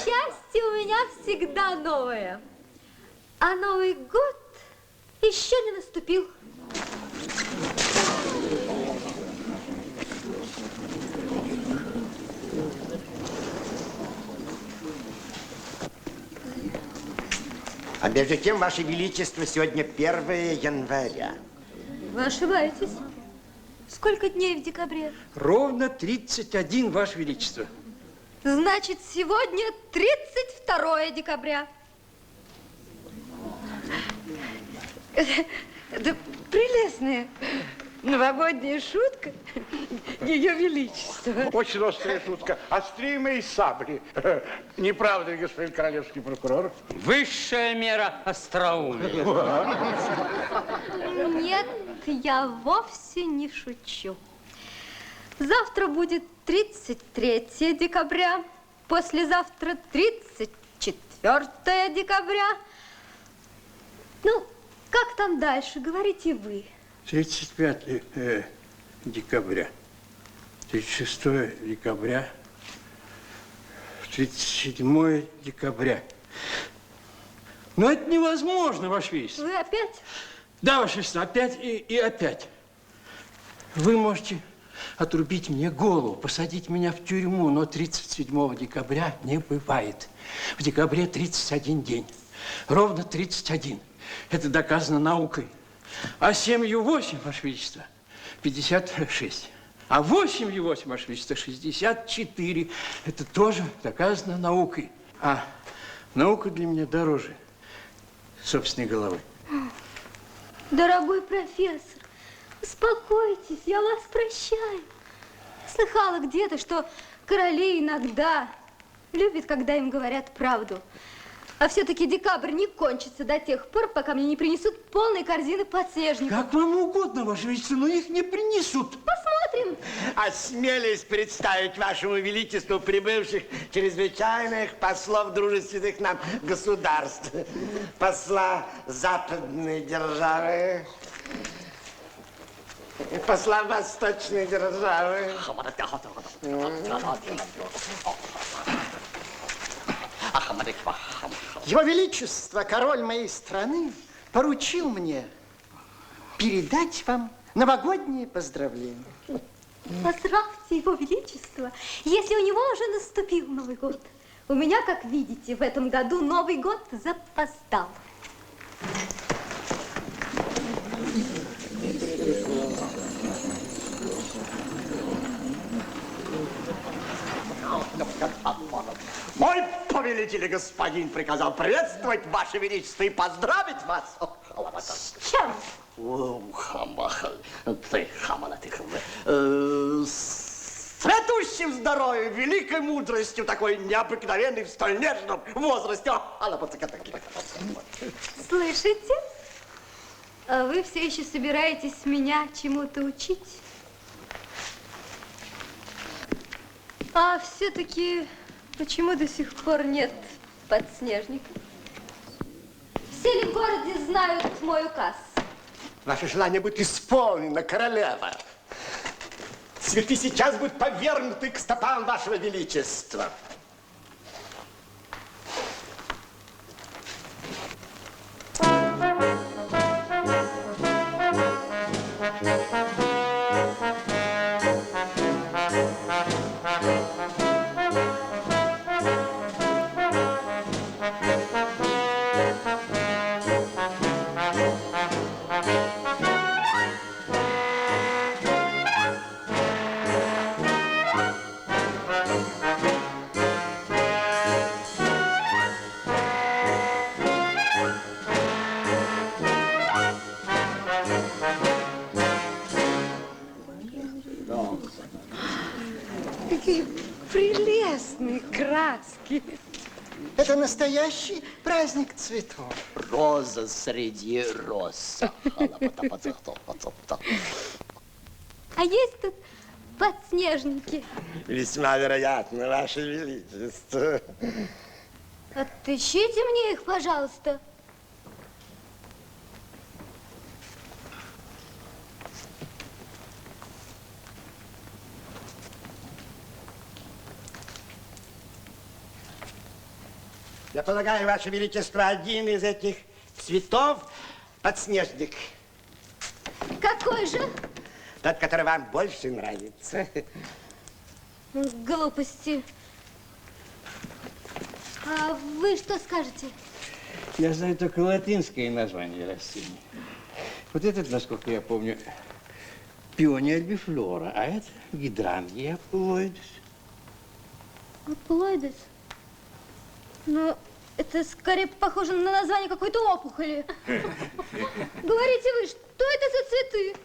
Счастье у меня всегда новое, а Новый год еще не наступил. А между тем, Ваше Величество, сегодня 1 января. Вы ошибаетесь. Сколько дней в декабре? Ровно 31, Ваше Величество. Значит, сегодня 32 декабря. Да прелестная новогодняя шутка Ее Величества. Очень острая шутка. Острее моей сабли. Не правда ли, господин королевский прокурор? Высшая мера остроумия. Нет, я вовсе не шучу. Завтра будет 33 декабря, послезавтра 34 декабря. Ну, как там дальше, говорите вы. 35 декабря, 36 декабря, 37 декабря. Но это невозможно, Ваше Величество. Вы опять? Да, Ваше Величество, опять и опять. Вы можете отрубить мне голову, посадить меня в тюрьму, но 37 декабря не бывает. В декабре 31 день. Ровно 31. Это доказано наукой. А 7 8, Ваше Величество, 56. А 8 8, Ваше Величество, 64. Это тоже доказано наукой. А наука для меня дороже собственной головы. Дорогой профессор, успокойтесь, я вас прощаю. Слыхала где-то, что короли иногда любят, когда им говорят правду. А все-таки декабрь не кончится до тех пор, пока мне не принесут полные корзины подснежников. Как вам угодно, Ваше Величество, но их не принесут. Посмотрим. Осмелюсь представить Вашему Величеству прибывших чрезвычайных послов дружественных нам государств. Посла западной державы, посла восточной державы. Его Величество, король моей страны, поручил мне передать вам новогодние поздравления. Поздравьте Его Величество, если у него уже наступил Новый год. У меня, как видите, в этом году Новый год запоздал. Мой повелитель и господин приказал приветствовать Ваше Величество и поздравить вас. С чем? С цветущим здоровьем, великой мудростью, такой необыкновенной в столь нежном возрасте. Слышите? А вы все еще собираетесь меня чему-то учить? А все-таки почему до сих пор нет подснежников? Все ли в городе знают мой указ? Ваше желание будет исполнено, королева. Цветы сейчас будут повергнуты к стопам Вашего Величества. Подарки. Это настоящий праздник цветов. Роза среди роз. А есть тут подснежники? Весьма вероятно, Ваше Величество. Отыщите мне их, пожалуйста. Я полагаю, Ваше Величество, один из этих цветов подснежник. Какой же? Тот, который вам больше нравится. Глупости. А вы что скажете? Я знаю только латинское название растения. Вот этот, насколько я помню, пиония альбифлора, а это гидрангия апулоидес. Аплоидес? Ну, это скорее похоже на название какой-то опухоли. Говорите вы, что это за цветы?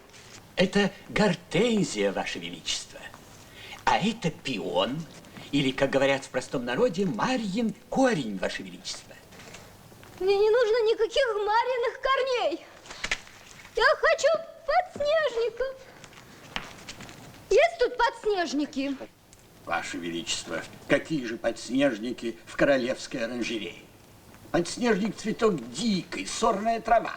Это гортензия, Ваше Величество. А это пион, или, как говорят в простом народе, Марьин корень, Ваше Величество. Мне не нужно никаких Марьиных корней. Я хочу подснежников. Есть тут подснежники? Ваше Величество, какие же подснежники в королевской оранжерее? Подснежник цветок дикий, сорная трава.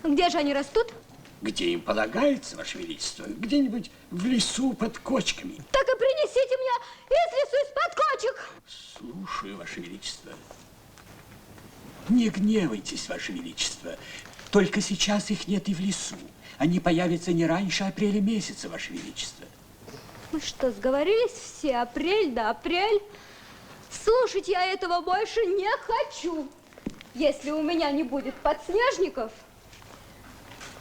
Где же они растут? Где им полагается, Ваше Величество? Где-нибудь в лесу под кочками. Так и принесите мне из лесу из-под кочек. Слушаю, Ваше Величество. Не гневайтесь, Ваше Величество. Только сейчас их нет и в лесу. Они появятся не раньше апреля месяца, Ваше Величество. Мы что, сговорились все? Апрель да апрель? Слушать я этого больше не хочу. Если у меня не будет подснежников,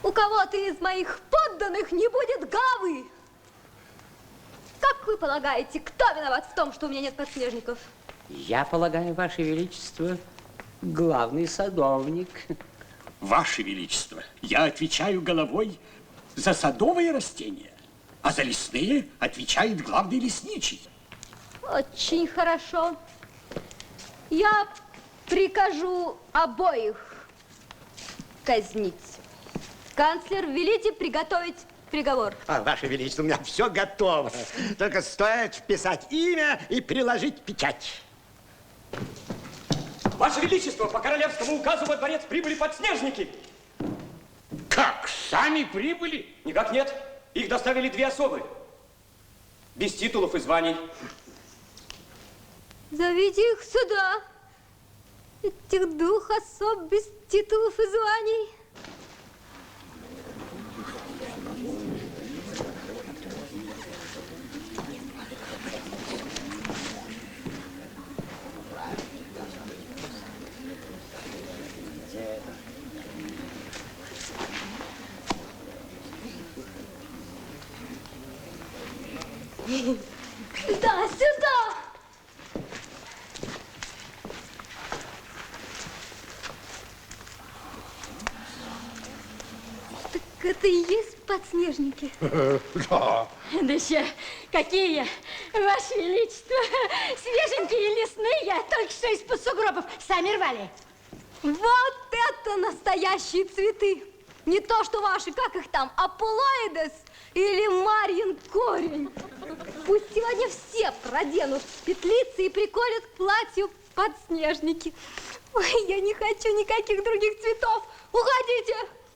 у кого-то из моих подданных не будет гавы. Как вы полагаете, кто виноват в том, что у меня нет подснежников? Я полагаю, Ваше Величество, главный садовник. Ваше Величество, я отвечаю головой за садовые растения, а за лесные отвечает главный лесничий. Очень хорошо. Я прикажу обоих казнить. Канцлер, велите приготовить приговор. Ваше Величество, у меня все готово. Только стоит вписать имя и приложить печать. Ваше Величество, по королевскому указу во дворец прибыли подснежники. Как? Сами прибыли? Никак нет. Их доставили две особы. Без титулов и званий. Зовите их сюда. Этих двух особ без титулов и званий. Да, сюда! Так это и есть подснежники? Да. Да еще какие, Ваше Величество, свеженькие лесные, только что из-под сугробов сами рвали. Вот это настоящие цветы! Не то, что ваши, как их там, апулоидес или Марьин корень. Пусть сегодня все проденут петлицы и приколят к платью подснежники. Ой, я не хочу никаких других цветов. Уходите!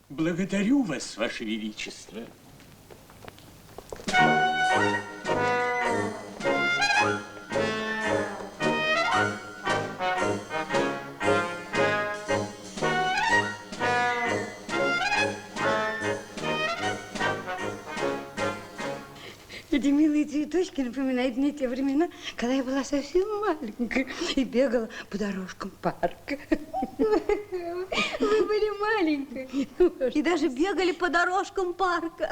Благодарю вас, Ваше Величество. Эти милые цветочки напоминают мне те времена, когда я была совсем маленькая и бегала по дорожкам парка. Вы были маленькой и даже бегали по дорожкам парка.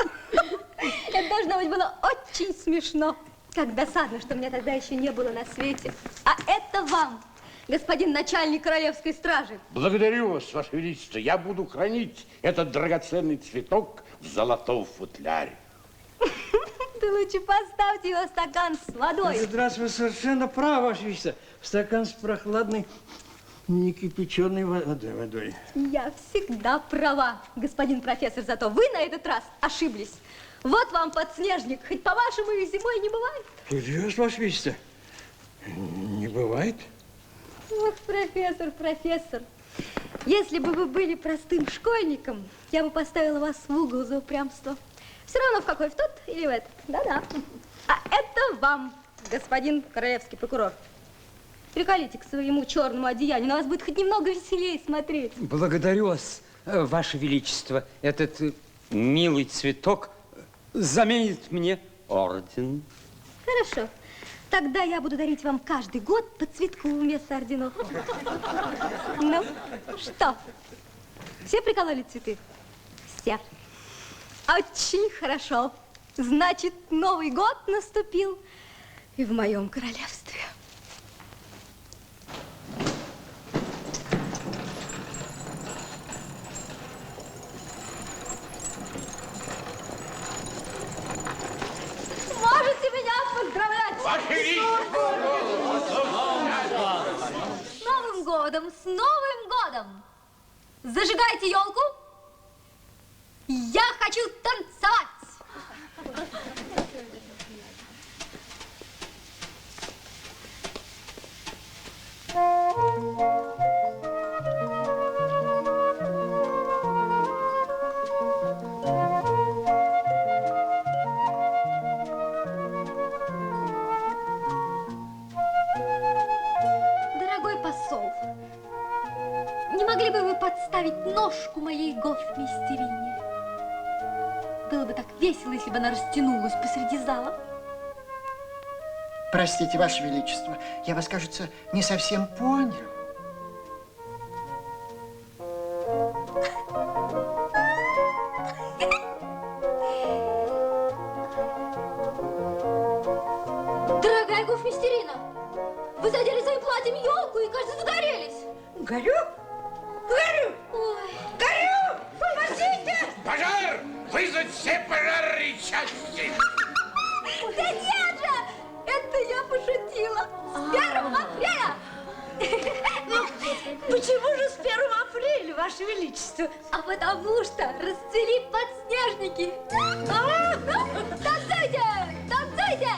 Это должно быть было очень смешно. Как досадно, что меня тогда еще не было на свете. А это вам, господин начальник королевской стражи. Благодарю вас, Ваше Величество. Я буду хранить этот драгоценный цветок в золотом футляре. Да лучше поставьте его в стакан с водой. Здравствуй, вы совершенно правы, Ваше Величество. стакан с прохладной, некипяченой водой. Я всегда права, господин профессор, зато вы на этот раз ошиблись. Вот вам подснежник, хоть по-вашему и зимой не бывает. Серьезно, Ваше Величество? Не бывает? Ох, профессор, если бы вы были простым школьником, я бы поставила вас в угол за упрямство. Все равно в какой, в тот или в этот. Да-да. А это вам, господин королевский прокурор. Приколите к своему черному одеянию, на вас будет хоть немного веселее смотреть. Благодарю вас, Ваше Величество. Этот милый цветок заменит мне орден. Хорошо. Тогда я буду дарить вам каждый год по цветку вместо орденов. Ну, что? Все прикололи цветы? Все. Очень хорошо. Значит, Новый год наступил и в моем королевстве. Можете меня поздравлять! Ваше Величество! С Новым годом! С Новым годом! Зажигайте елку! Я хочу танцевать! Дорогой посол, не могли бы вы подставить ножку моей гофмистерине? Было бы так весело, если бы она растянулась посреди зала. Простите, Ваше Величество, я вас, кажется, не совсем понял. Дорогая гофмистерина, вы задели своим платьем елку и, кажется, загорелись. Горю? Горю! Ой. Горю! Спасите! Пожар! Вызвать все пожарные части! Да нет же! Это я пошутила. С 1 апреля! Почему же с 1 апреля, Ваше Величество? А потому что расцвели подснежники. Танцуйте! Танцуйте!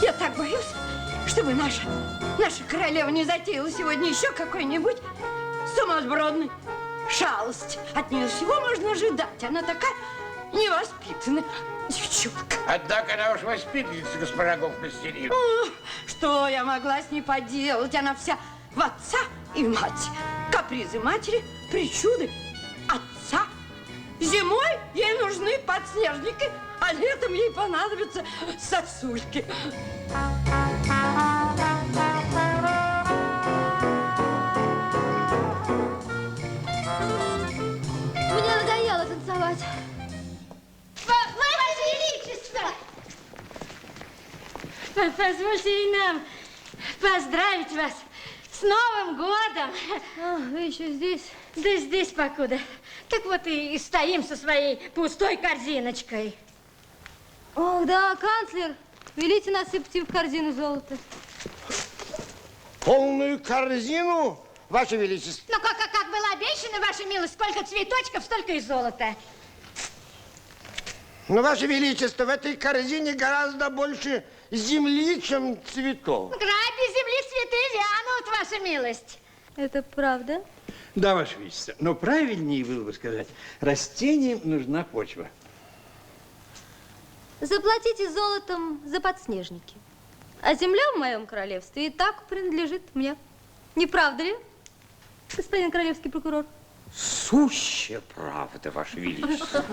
Я так боюсь, чтобы наша королева не затеяла сегодня еще какой-нибудь сумасбродный шалость. От нее всего можно ожидать. Она такая невоспитанная девчонка. Однако она уж воспитанница, госпожа гофмистерина. Что я могла с ней поделать? Она вся в отца и в мать. Капризы матери, причуды отца. Зимой ей нужны подснежники, а летом ей понадобятся сосульки. Мне надоело танцевать. Ваше Величество! Позвольте и нам поздравить вас с Новым годом. А, вы еще здесь? Да здесь покуда. Так вот и стоим со своей пустой корзиночкой. Ох, да, канцлер, велите насыпать в корзину золото. Полную корзину, Ваше Величество? Ну, как было обещано, Ваша милость, сколько цветочков, столько и золота. Но, Ваше Величество, в этой корзине гораздо больше земли, чем цветов. Грабь без земли цветы вянут, Ваша милость. Это правда? Да, Ваше Величество. Но правильнее было бы сказать, растениям нужна почва. Заплатите золотом за подснежники. А земля в моем королевстве и так принадлежит мне. Не правда ли, господин королевский прокурор? Сущая правда, Ваше Величество.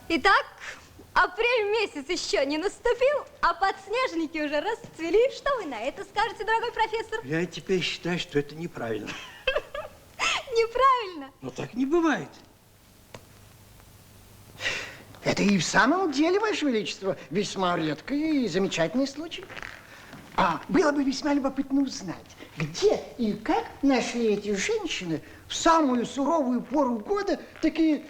Итак, Апрель месяц еще не наступил, а подснежники уже расцвели. Что вы на это скажете, дорогой профессор? Я теперь считаю, что это неправильно. Неправильно. Но так не бывает. Это и в самом деле, Ваше Величество, весьма редкий и замечательный случай. А было бы весьма любопытно узнать, где и как нашли эти женщины в самую суровую пору года такие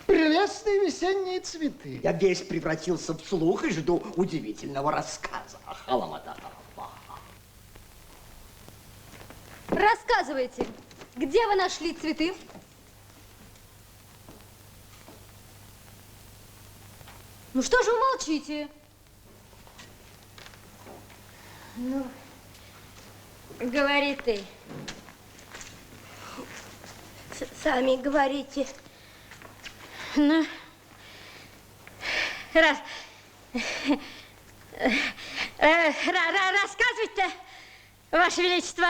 прелестные весенние цветы. Я весь превратился в слух и жду удивительного рассказа. Рассказывайте, где вы нашли цветы? Ну что же вы молчите? Ну, говори ты. Сами говорите. Ну, рассказывать-то, Ваше Величество,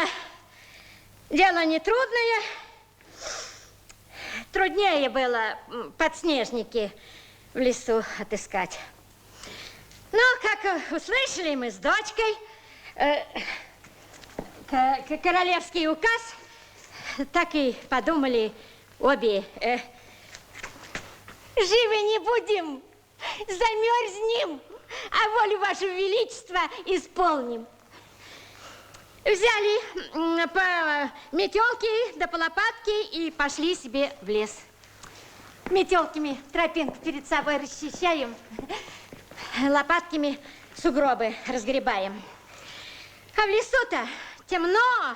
дело нетрудное. Труднее было подснежники в лесу отыскать. Но, как услышали мы с дочкой, королевский указ, так и подумали обе. Живы не будем, замерзнем, а волю Вашего Величества исполним. Взяли по метелке да по лопатке и пошли себе в лес. Метелками тропинку перед собой расчищаем, лопатками сугробы разгребаем. А в лесу-то темно,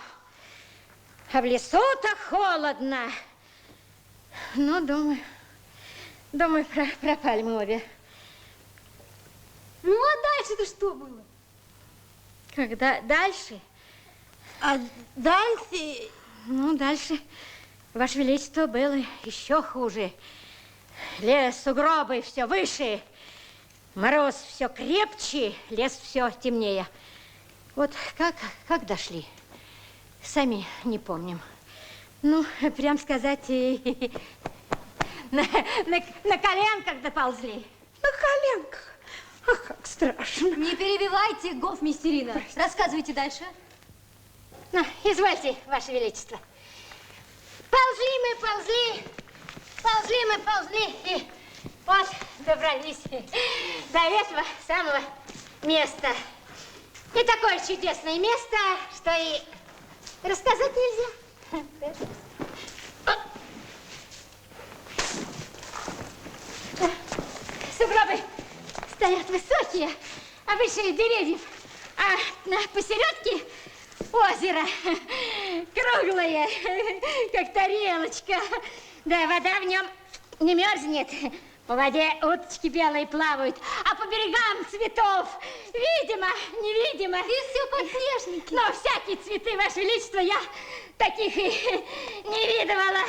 а в лесу-то холодно. Ну, думаю, пропали мы обе. Ну, а дальше-то что было? Когда дальше? А дальше? Ну, дальше, Ваше Величество, было еще хуже. Лес, сугробы все выше, мороз все крепче, лес все темнее. Вот как дошли, сами не помним. Ну, прям сказать, на коленках доползли. На коленках? Ах, как страшно. Не перебивайте, гофмистерина. Рассказывайте дальше. Ну, извольте, Ваше Величество. Ползли мы, и вот добрались до этого самого места. И такое чудесное место, что и рассказать нельзя. Сугробы стоят высокие, а выше деревьев, а посередке озеро круглое, как тарелочка. Да, вода в нем не мерзнет. По воде уточки белые плавают, а по берегам цветов видимо, невидимо. И все подснежники. Но всякие цветы, Ваше Величество, я таких и не видывала.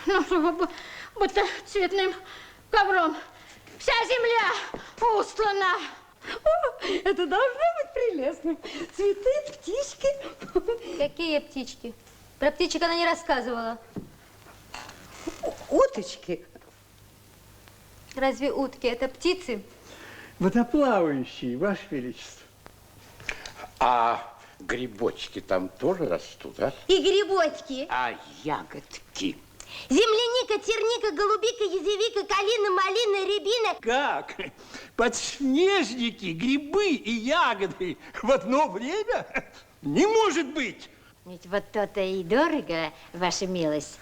Ну, будто цветным ковром вся земля устлана. О, это должно быть прелестно. Цветы, птички. Какие птички? Про птичек она не рассказывала. Уточки. Разве утки это птицы? Водоплавающие, Ваше Величество. А грибочки там тоже растут, а? И грибочки. А ягодки? Земляника, черника, голубика, язевика, калина, малина, рябина. Как? Подснежники, грибы и ягоды в одно время? Не может быть! Ведь вот то-то и дорого, Ваша милость,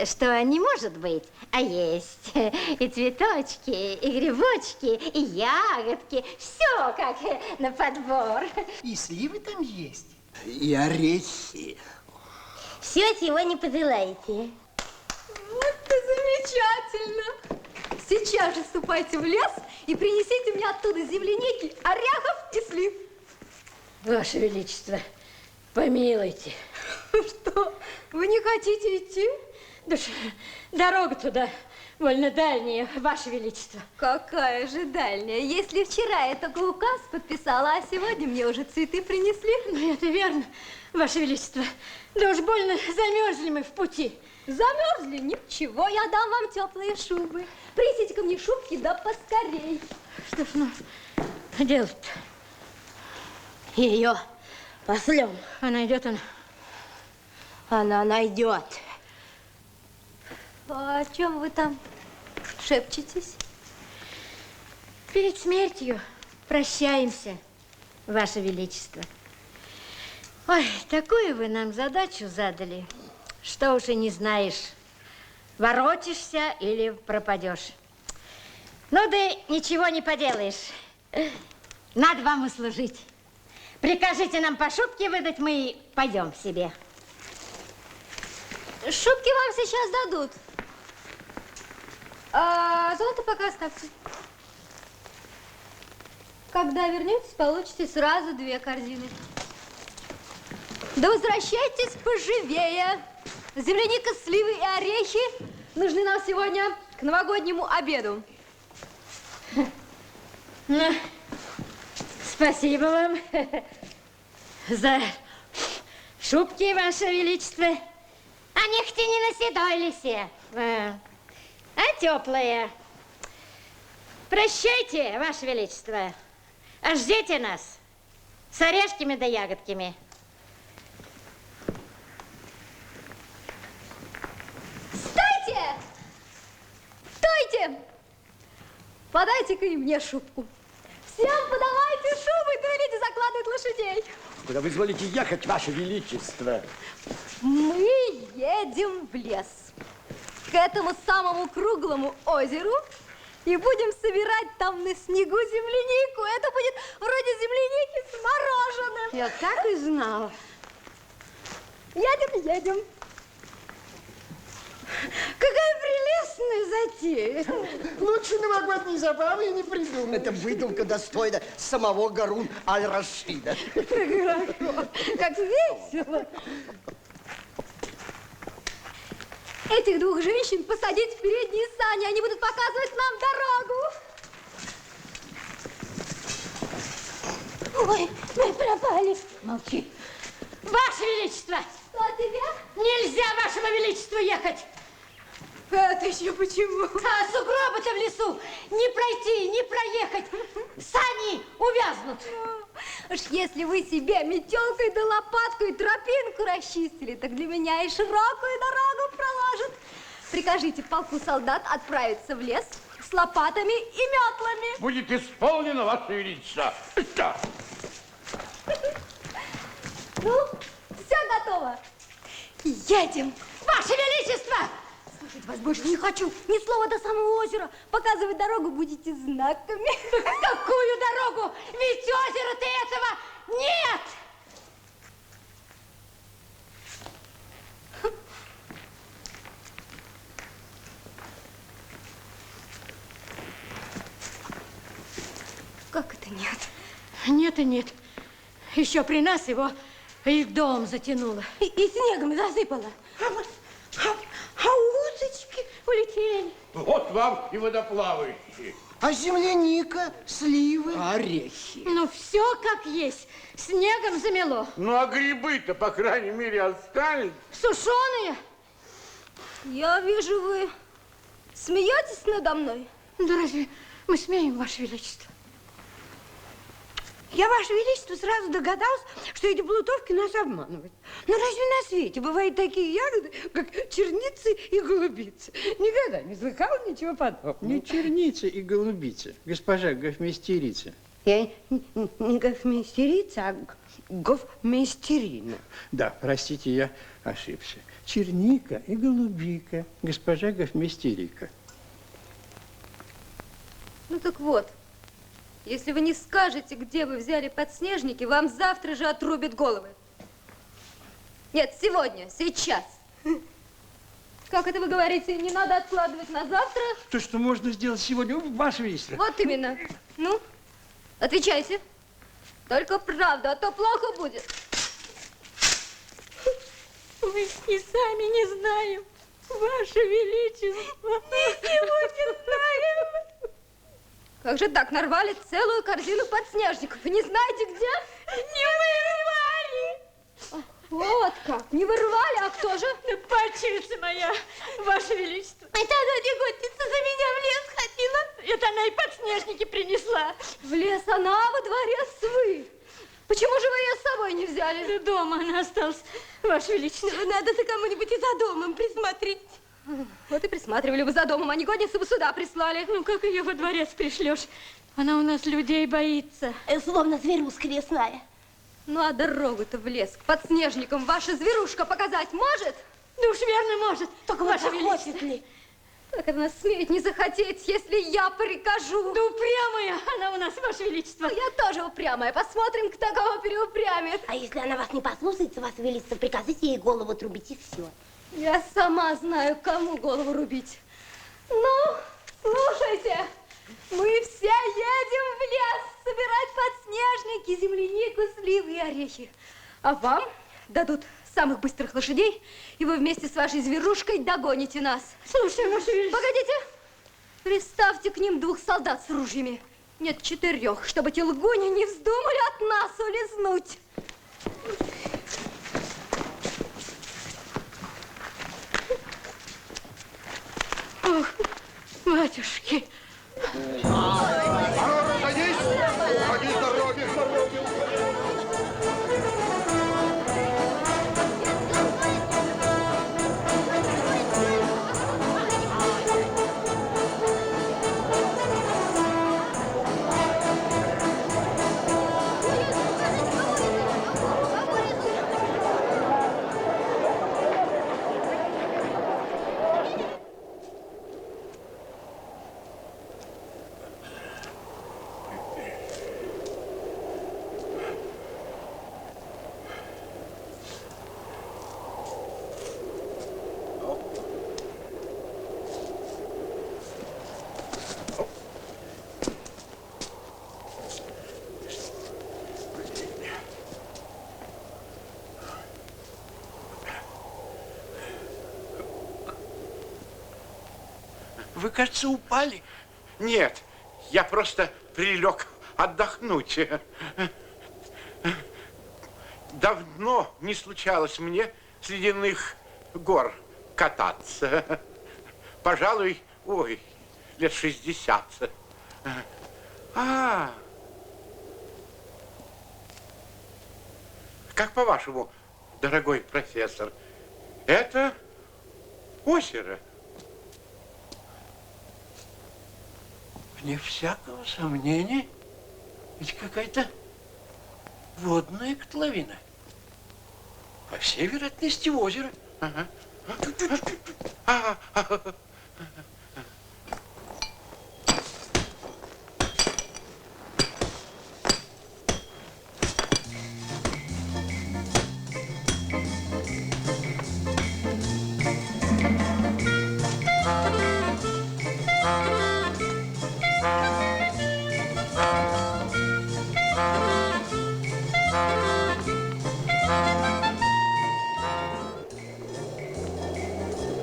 что не может быть, а есть. И цветочки, и грибочки, и ягодки. Все как на подбор. И сливы там есть. И орехи. Все, чего не пожелаете. Это замечательно. Сейчас же ступайте в лес и принесите мне оттуда земляники, орехов и слив. Ваше Величество, помилуйте. Что, вы не хотите идти? Да дорога туда вольно дальняя, Ваше Величество. Какая же дальняя? Если вчера я только указ подписала, а сегодня мне уже цветы принесли. Ну, это верно, Ваше Величество, да уж больно замерзли мы в пути. Замерзли? Ничего, я дам вам теплые шубы. Принесите ко мне шубки, да поскорей. Что ж нам делать-то? Ее послем. Она идет, Она найдет. А о чем вы там шепчетесь? Перед смертью прощаемся, Ваше Величество. Ой, такую вы нам задачу задали, что уж и не знаешь, воротишься или пропадешь. Ну да ничего не поделаешь. Надо вам услужить. Прикажите нам по шубке выдать, мы и пойдем себе. Шубки вам сейчас дадут. А золото пока оставьте. Когда вернетесь, получите сразу 2 корзины. Да возвращайтесь поживее. Земляника, сливы и орехи нужны нам сегодня к новогоднему обеду. Ну, спасибо вам за шубки, Ваше Величество. А нехти не на седой лисе, а теплые. Прощайте, Ваше Величество. А ждите нас с орешками да ягодками. Стойте! Стойте! Подайте-ка и мне шубку. Всем подавайте шубы, да велите закладывать лошадей. Куда вы изволите ехать, Ваше Величество? Мы едем в лес, к этому самому круглому озеру, и будем собирать там на снегу землянику. Это будет вроде земляники с мороженым. Я так и знала. Едем, едем. Какая прелестная затея. Лучше новогодней забавы и не придумал. Это выдумка достойна самого Гарун аль-Рашида. Хорошо, как весело. Этих 2 женщин посадить в передние сани, они будут показывать нам дорогу. Ой, мы пропали. Молчи. Ваше Величество! Что тебе? Нельзя Вашему Величеству ехать. Это еще почему? А сугробы-то в лесу не пройти, не проехать. Сани увязнут. Уж если вы себе метелкой да лопаткой тропинку расчистили, так для меня и широкую дорогу проложат. Прикажите полку солдат отправиться в лес с лопатами и метлами. Будет исполнено, Ваше Величество. Да. Ну, все готово. Едем. Ваше Величество! Слушать вас больше не хочу. Ни слова до самого озера. Показывать дорогу будете знаками. Какую дорогу? Ведь озера-то этого нет! Как это нет? Нет и нет. Еще при нас его и в дом затянуло. И снегом засыпало. А уточки улетели. Вот вам и водоплавающие. А земляника, сливы? Орехи. Ну, все как есть. Снегом замело. Ну, а грибы-то, по крайней мере, остались. Сушеные. Я вижу, вы смеетесь надо мной. Да разве мы смеем, Ваше Величество? Я, Ваше Величество, сразу догадалась, что эти плутовки нас обманывают. Но разве на свете бывают такие ягоды, как черницы и голубицы? Никогда не слыхала ничего подобного. Не черница и голубица, госпожа гофмейстерица. Я не гофмейстерица, а гофмейстерина. Да, простите, я ошибся. Черника и голубика, госпожа гофмейстерика. Ну так вот, если вы не скажете, где вы взяли подснежники, вам завтра же отрубят головы. Нет, сегодня, сейчас. Как это вы говорите, не надо откладывать на завтра? То, что можно сделать сегодня, Ваше Величество. Вот именно. Ну, отвечайте. Только правду, а то плохо будет. Мы и сами не знаем, Ваше Величество. Ничего не знаем. Как же так, нарвали целую корзину подснежников и не знаете где? Не мы рвали! Вот как, не вырвали, а кто же? Падчерица моя, Ваше Величество. Это она, негодница, за меня в лес ходила. Это она и подснежники принесла. В лес она, во дворец вы. Почему же вы ее с собой не взяли? Дома она осталась, Ваше Величество. Надо за кому-нибудь и за домом присмотреть. Вот и присматривали бы за домом, а негодницу бы сюда прислали. Ну, как ее во дворец пришлешь? Она у нас людей боится. Словно зверушка лесная. Ну, а дорогу-то в лес к подснежникам ваша зверушка показать может? Ну уж верно может. Только Ваше вот Величество. захочет ли? Как она смеет не захотеть, если я прикажу? Да упрямая она у нас, Ваше Величество. Я тоже упрямая. Посмотрим, кто кого переупрямит. А если она вас не послушается, Ваше Величество, прикажите ей голову трубить и все. Я сама знаю, кому голову рубить. Ну, слушайте, мы все едем в лес собирать подснежники, землянику, сливы и орехи. А вам дадут самых быстрых лошадей, и вы вместе с вашей зверушкой догоните нас. Слушай, Ваше Величество. Погодите, приставьте к ним 2 солдат с ружьями. Нет, 4, чтобы те лгуни не вздумали от нас улизнуть. Ох, матюшки. Садись! Уходи с дороги, с дороги! Вы, кажется, упали. Нет, я просто прилег отдохнуть. Давно не случалось мне с ледяных гор кататься. Пожалуй, лет 60. Как по-вашему, дорогой профессор, это озеро? Вне всякого сомнения, ведь какая-то водная котловина. По всей вероятности, озеро. Ага.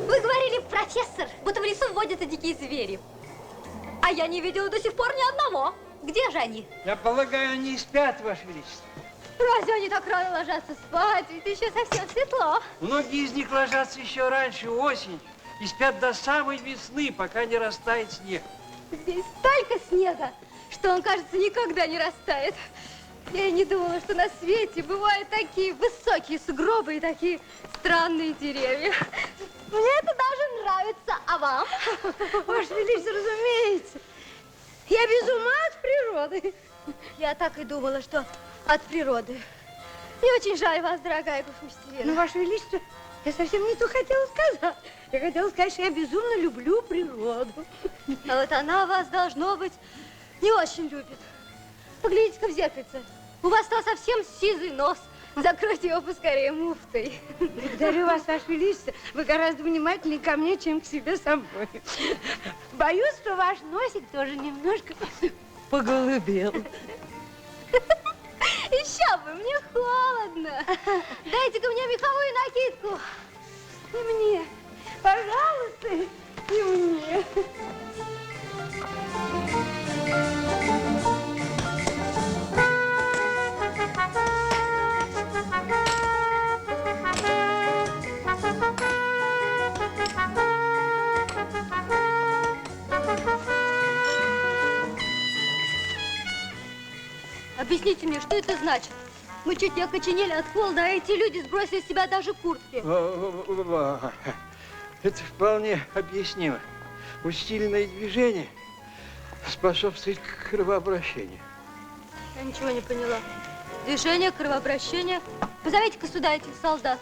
Вы говорили, профессор, будто в лесу водятся дикие звери. А я не видела до сих пор ни одного. Где же они? Я полагаю, они спят, Ваше Величество. Разве они так рано ложатся спать? Ведь еще совсем светло. Многие из них ложатся еще раньше, осень, и спят до самой весны, пока не растает снег. Здесь столько снега, что он, кажется, никогда не растает. Я и не думала, что на свете бывают такие высокие сугробы и такие странные деревья. Мне это даже нравится, а вам? Ваше Величество, разумеется. Я без ума от природы. Я так и думала, что от природы. Мне очень жаль вас, дорогая Куфустина. Ну, Ваше Величество, я совсем не то хотела сказать. Я хотела сказать, что я безумно люблю природу. А вот она вас, должно быть, не очень любит. Поглядите-ка в зеркальце. У вас то совсем сизый нос. Закройте его поскорее муфтой. Благодарю вас, Ваше Величество. Вы гораздо внимательнее ко мне, чем к себе самой. Боюсь, что ваш носик тоже немножко поголубел. Еще бы, мне холодно. Дайте-ка мне меховую накидку. И мне, пожалуйста, и мне. Объясните мне, что это значит? Мы чуть не окоченели от холода, а эти люди сбросили с себя даже куртки. Это вполне объяснимо. Усиленное движение способствует кровообращению. Я ничего не поняла. Движение, кровообращение. Позовите-ка сюда этих солдат.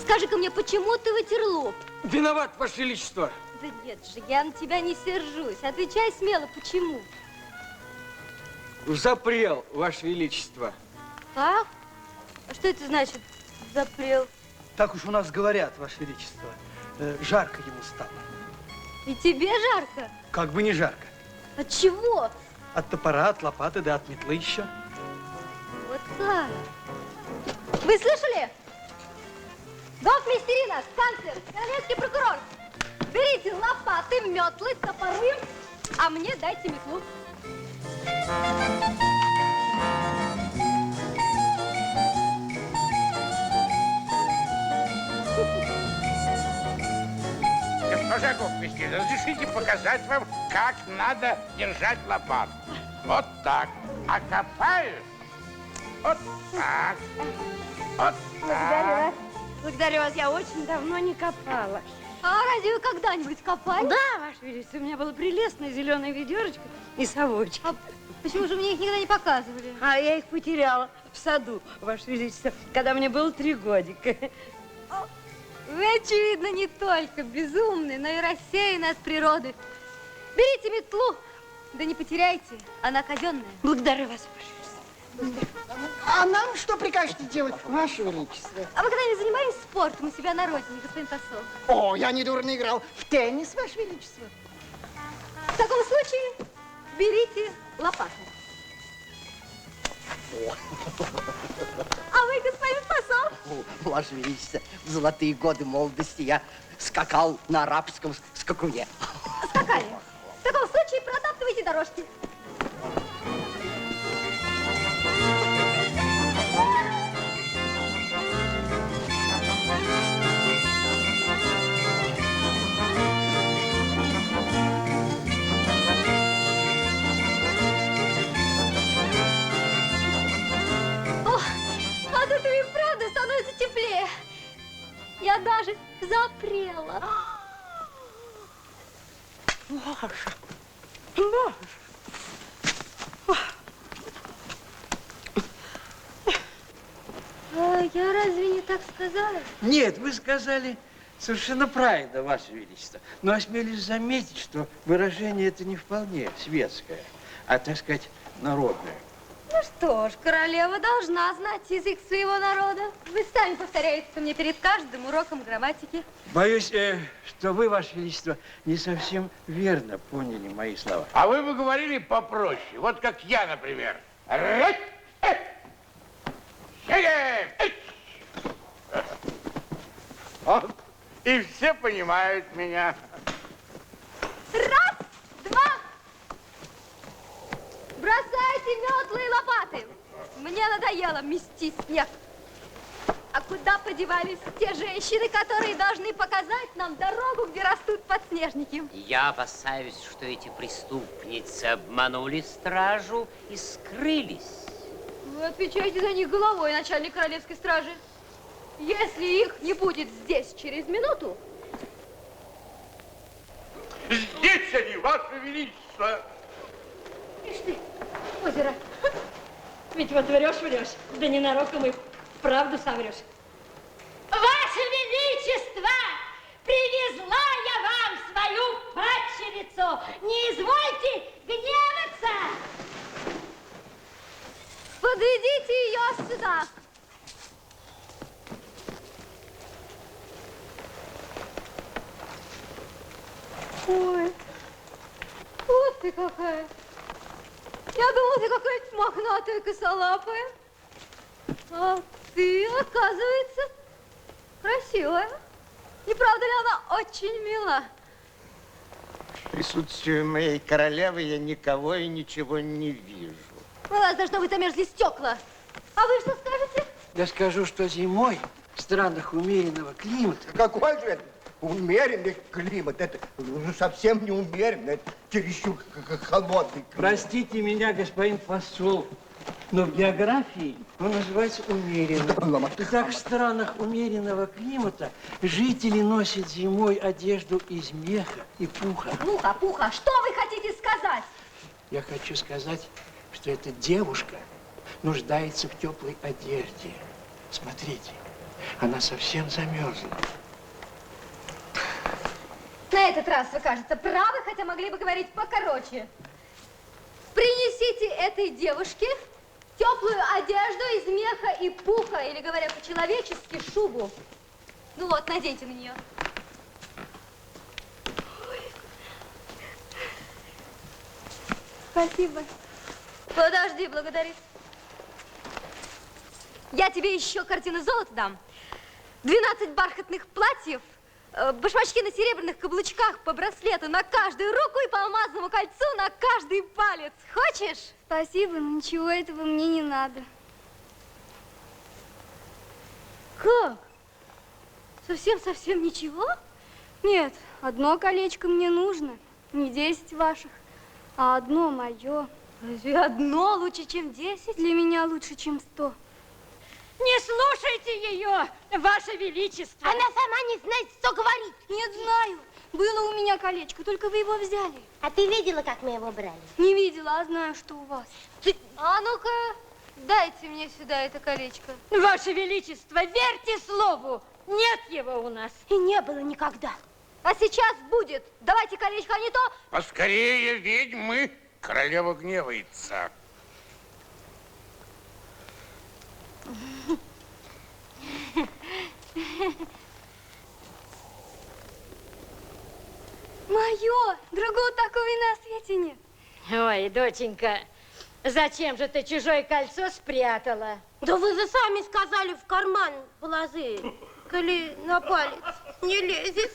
Скажи-ка мне, почему ты вытер лоб? Виноват, Ваше Величество. Да нет же, я на тебя не сержусь. Отвечай смело, почему? Запрел, Ваше Величество. Как? А что это значит, запрел? Так уж у нас говорят, Ваше Величество. Жарко ему стало. И тебе жарко? Как бы не жарко. От чего? От топора, от лопаты, да от метлы еще. Вот так. Вы слышали? Гофмистерина, канцлер, королевский прокурор. Берите лопаты, метлы, топоры, а мне дайте метлу. Госпожа гофмистер, разрешите показать вам, как надо держать лопату. Вот так. А копаешь вот так. Вот так. Благодарю вас, я очень давно не копала. А разве вы когда-нибудь копали? Да, Ваше Величество, у меня было прелестное зеленое ведерочко и совочек. А почему же мне их никогда не показывали? А я их потеряла в саду, Ваше Величество, когда мне было 3 годика. Вы, очевидно, не только безумны, но и рассеяны от природы. Берите метлу, да не потеряйте, она казенная. Благодарю вас, Ваше Величество. А нам что прикажете делать, Ваше Величество? А вы когда-нибудь занимались спортом у себя на родине, господин посол? О, я недурно играл в теннис, Ваше Величество. В таком случае берите лопату. А вы, господин посол? Ваше Величество, в золотые годы молодости я скакал на арабском скакуне. Скакали. В таком случае протаптывайте дорожки. От этого и правда становится теплее. Я даже запрела. Маша. А я разве не так сказала? Нет, вы сказали совершенно правильно, Ваше Величество. Но осмелюсь заметить, что выражение это не вполне светское, а, так сказать, народное. Ну что ж, королева должна знать язык своего народа. Вы сами повторяете мне перед каждым уроком грамматики. Боюсь, что вы, Ваше Величество, не совсем верно поняли мои слова. А вы бы говорили попроще. Вот как я, например. Вот. И все понимают меня. Раз, два. Бросайте метлы и лопаты. Мне надоело мести снег. А куда подевались те женщины, которые должны показать нам дорогу, где растут подснежники? Я опасаюсь, что эти преступницы обманули стражу и скрылись. Вы отвечаете за них головой, начальник королевской стражи. Если их не будет здесь через минуту... Здесь они, Ваше Величество. Ишь ты, озеро. Ведь вот врешь, да ненароком и правду соврешь. Ваше Величество, привезла я вам свою падчерицу. Не извольте гневаться. Подведите ее сюда. Ой, вот ты какая. Я думала, ты какая-то мохнатая, косолапая. А ты, оказывается, красивая. Не правда ли она очень мила? В присутствии моей королевы я никого и ничего не вижу. У вас должно быть замерзли стекла. А вы что скажете? Я скажу, что зимой в странах умеренного климата... Какой же это? умеренный климат. Это совсем не умеренно, это чересчур холодный климат. Простите меня, господин посол, но в географии он называется умеренным. Итак, в странах умеренного климата жители носят зимой одежду из меха и пуха. Пуха, что вы хотите сказать? Я хочу сказать, что эта девушка нуждается в теплой одежде. Смотрите, она совсем замерзла. На этот раз вы, кажется, правы, хотя могли бы говорить покороче. Принесите этой девушке теплую одежду из меха и пуха, или, говоря по-человечески, шубу. Ну вот, наденьте на нее. Спасибо. Подожди, благодарить. Я тебе еще картину золота дам. 12 бархатных платьев, башмачки на серебряных каблучках по браслету на каждую руку и по алмазному кольцу на каждый палец. Хочешь? Спасибо, но ничего этого мне не надо. Как? Совсем ничего? Нет, одно колечко мне нужно. Не 10 ваших, а одно мое. Разве одно лучше, чем 10? Для меня лучше, чем 100. Не слушайте ее, Ваше Величество. Она сама не знает, что говорит. Нет, знаю. Было у меня колечко, только вы его взяли. А ты видела, как мы его брали? Не видела, а знаю, что у вас. А ну-ка, дайте мне сюда это колечко. Ваше Величество, верьте слову. Нет его у нас. И не было никогда. А сейчас будет. Давайте колечко, а не то. Поскорее, ведьмы. Королева гневается. Мое! Другого такого и на свете нет. Ой, доченька, зачем же ты чужое кольцо спрятала? Да вы же сами сказали, в карман положи, коли на палец не лезет.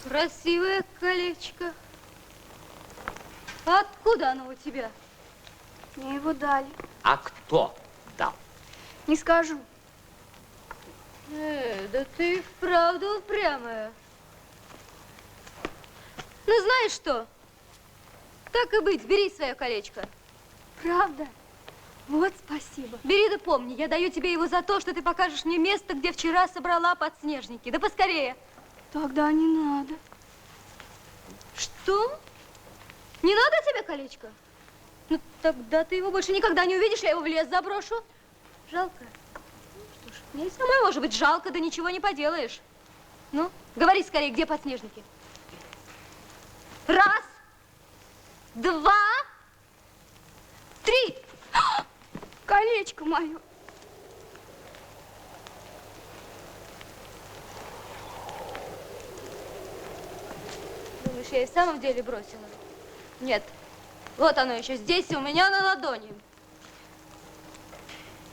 Красивое колечко. Откуда оно у тебя? Мне его дали. А кто дал? Не скажу. Да ты вправду упрямая. Ну, знаешь что? Так и быть, бери свое колечко. Правда? Вот спасибо. Бери да помни, я даю тебе его за то, что ты покажешь мне место, где вчера собрала подснежники. Да поскорее. Тогда не надо. Что? Не надо тебе колечко? Ну, тогда ты его больше никогда не увидишь, я его в лес заброшу. Жалко. Что ж, мне и самой, может быть, жалко, да ничего не поделаешь. Ну, говори скорее, где подснежники? 1, 2, 3. Колечко мое. Думаешь, я и в самом деле бросила? Нет. Вот оно еще здесь, у меня на ладони.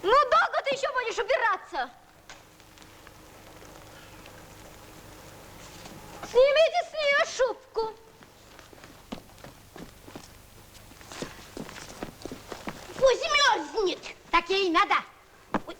Ну, долго ты еще будешь убираться? Снимите с нее шубку. Пусть мерзнет. Так ей надо. Ой.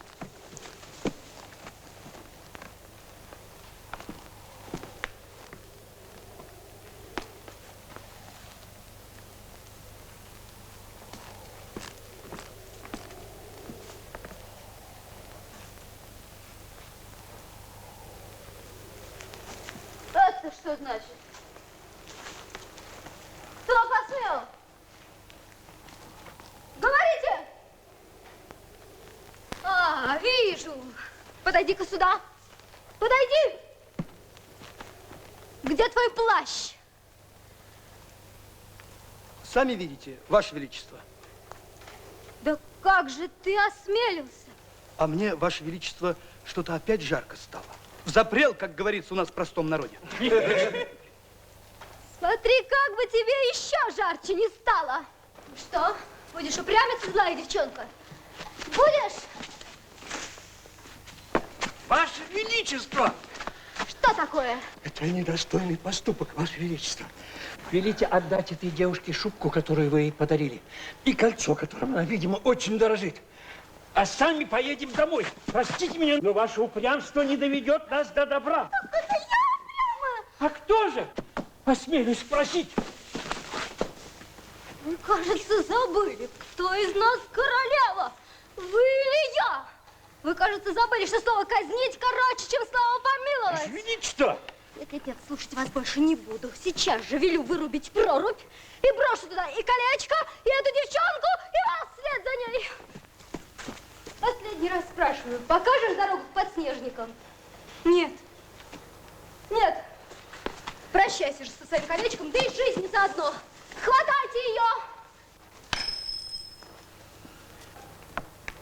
Это что значит? Кто посмел? Говорите! А, вижу. Подойди-ка сюда. Подойди. Где твой плащ? Сами видите, Ваше Величество. Да как же ты осмелился? А мне, Ваше Величество, что-то опять жарко стало. Взапрел, как говорится у нас в простом народе. Смотри, как бы тебе еще жарче не стало. Что? Будешь упрямиться, злая девчонка? Будешь? Ваше Величество! Что такое? Это недостойный поступок, Ваше Величество. Велите отдать этой девушке шубку, которую вы ей подарили, и кольцо, которым она, видимо, очень дорожит. а сами поедем домой. Простите меня, но ваше упрямство не доведет нас до добра. Так это я упрямая. А кто же? Осмелюсь спросить. Вы, кажется, забыли, кто из нас королева. Вы или я? Вы, кажется, забыли, что слово «казнить» короче, чем слово «помиловать». Извините, что? Нет, нет, слушать вас больше не буду. Сейчас же велю вырубить прорубь и брошу туда и колечко, и эту девчонку, и вас вслед за ней. Последний раз спрашиваю, покажешь дорогу к подснежникам? Нет. Нет. Прощайся же со своим колечком, да и жизнь заодно. Хватайте ее!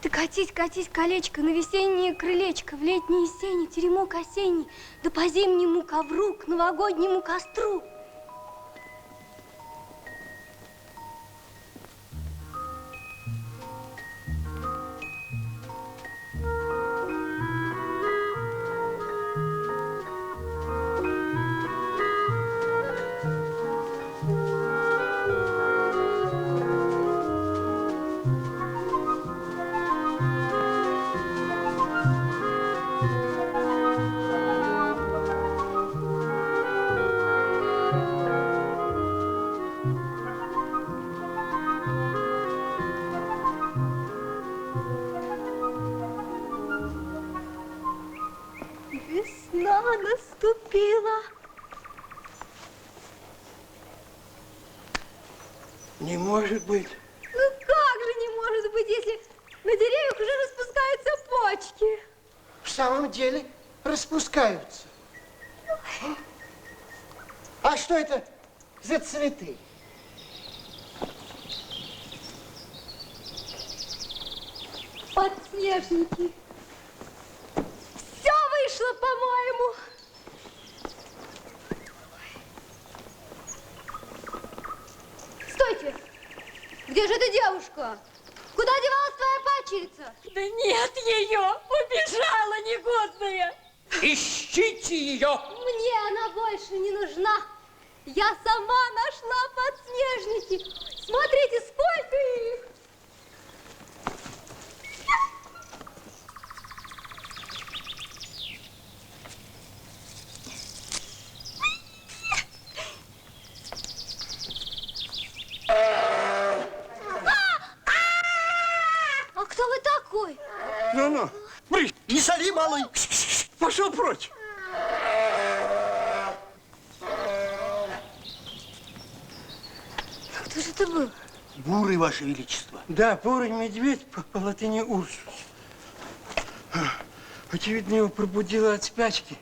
Ты катись, катись, колечко, на весеннее крылечко, в летние сени, теремок осенний, да по зимнему ковру, к новогоднему костру. Весна наступила. Не может быть. Ну как же не может быть, если на деревьях уже распускаются почки? В самом деле распускаются. А что это за цветы? Подснежники. Все вышло, по-моему. Стойте! Где же эта девушка? Куда девалась твоя падчерица? Да нет ее! Убежала негодная! Ищите ее! Мне она больше не нужна. Я сама нашла подснежники. Смотрите, сколько их! А кто вы такой? Ну-ну, брысь, не соли, малый. Пошел прочь. Кто же это был? Бурый, Ваше Величество. Да, бурый медведь по латыни Урсус. Очевидно, его пробудила от спячки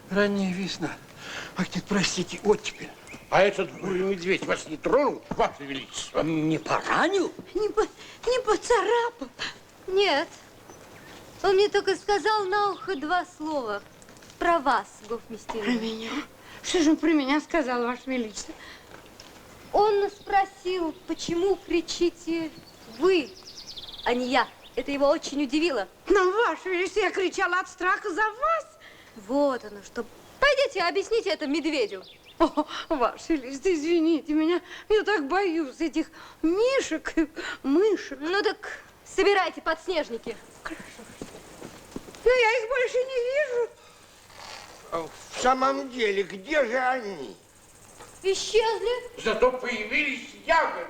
ранняя весна. Ах, нет, простите, оттепель. А этот бурый медведь вас не тронул, Ваше Величество? Не поранил? Не поцарапал? Нет. Он мне только сказал на ухо 2 слова. Про вас, гофмистер. Про меня? Что же он про меня сказал, Ваше Величество? Он спросил, почему кричите вы, а не я. Это его очень удивило. Но, Ваше Величество, я кричала от страха за вас. Вот оно что. Пойдите, объясните это медведю. О, Ваше Величество, извините меня. Я так боюсь этих мишек и мышек. Ну так собирайте подснежники. Хорошо. Но я их больше не вижу. В самом деле, где же они? Исчезли. Зато появились ягоды.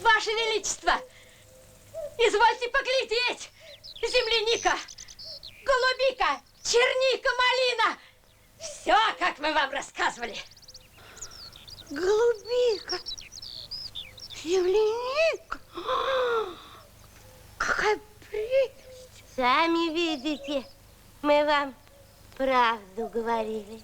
Ваше Величество, извольте поглядеть. Земляника, голубика, черника, малина. Все, как мы вам рассказывали. Голубика, земляника. Какая прелесть. Сами видите, мы вам правду говорили.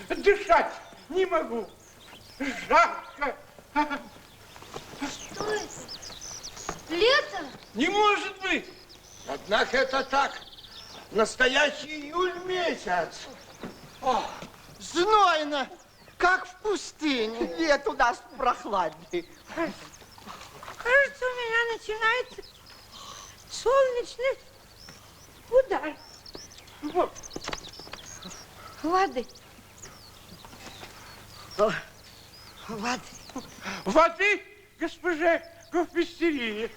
Дышать не могу. Жарко. Что это? Лето? Не может быть. Однако это так. Настоящий июль месяц. О, знойно. как в пустыне. Нет, у нас прохладнее. Кажется, у меня начинается солнечный удар. Вот. Воды. Воды. Воды, госпоже гофмистерии.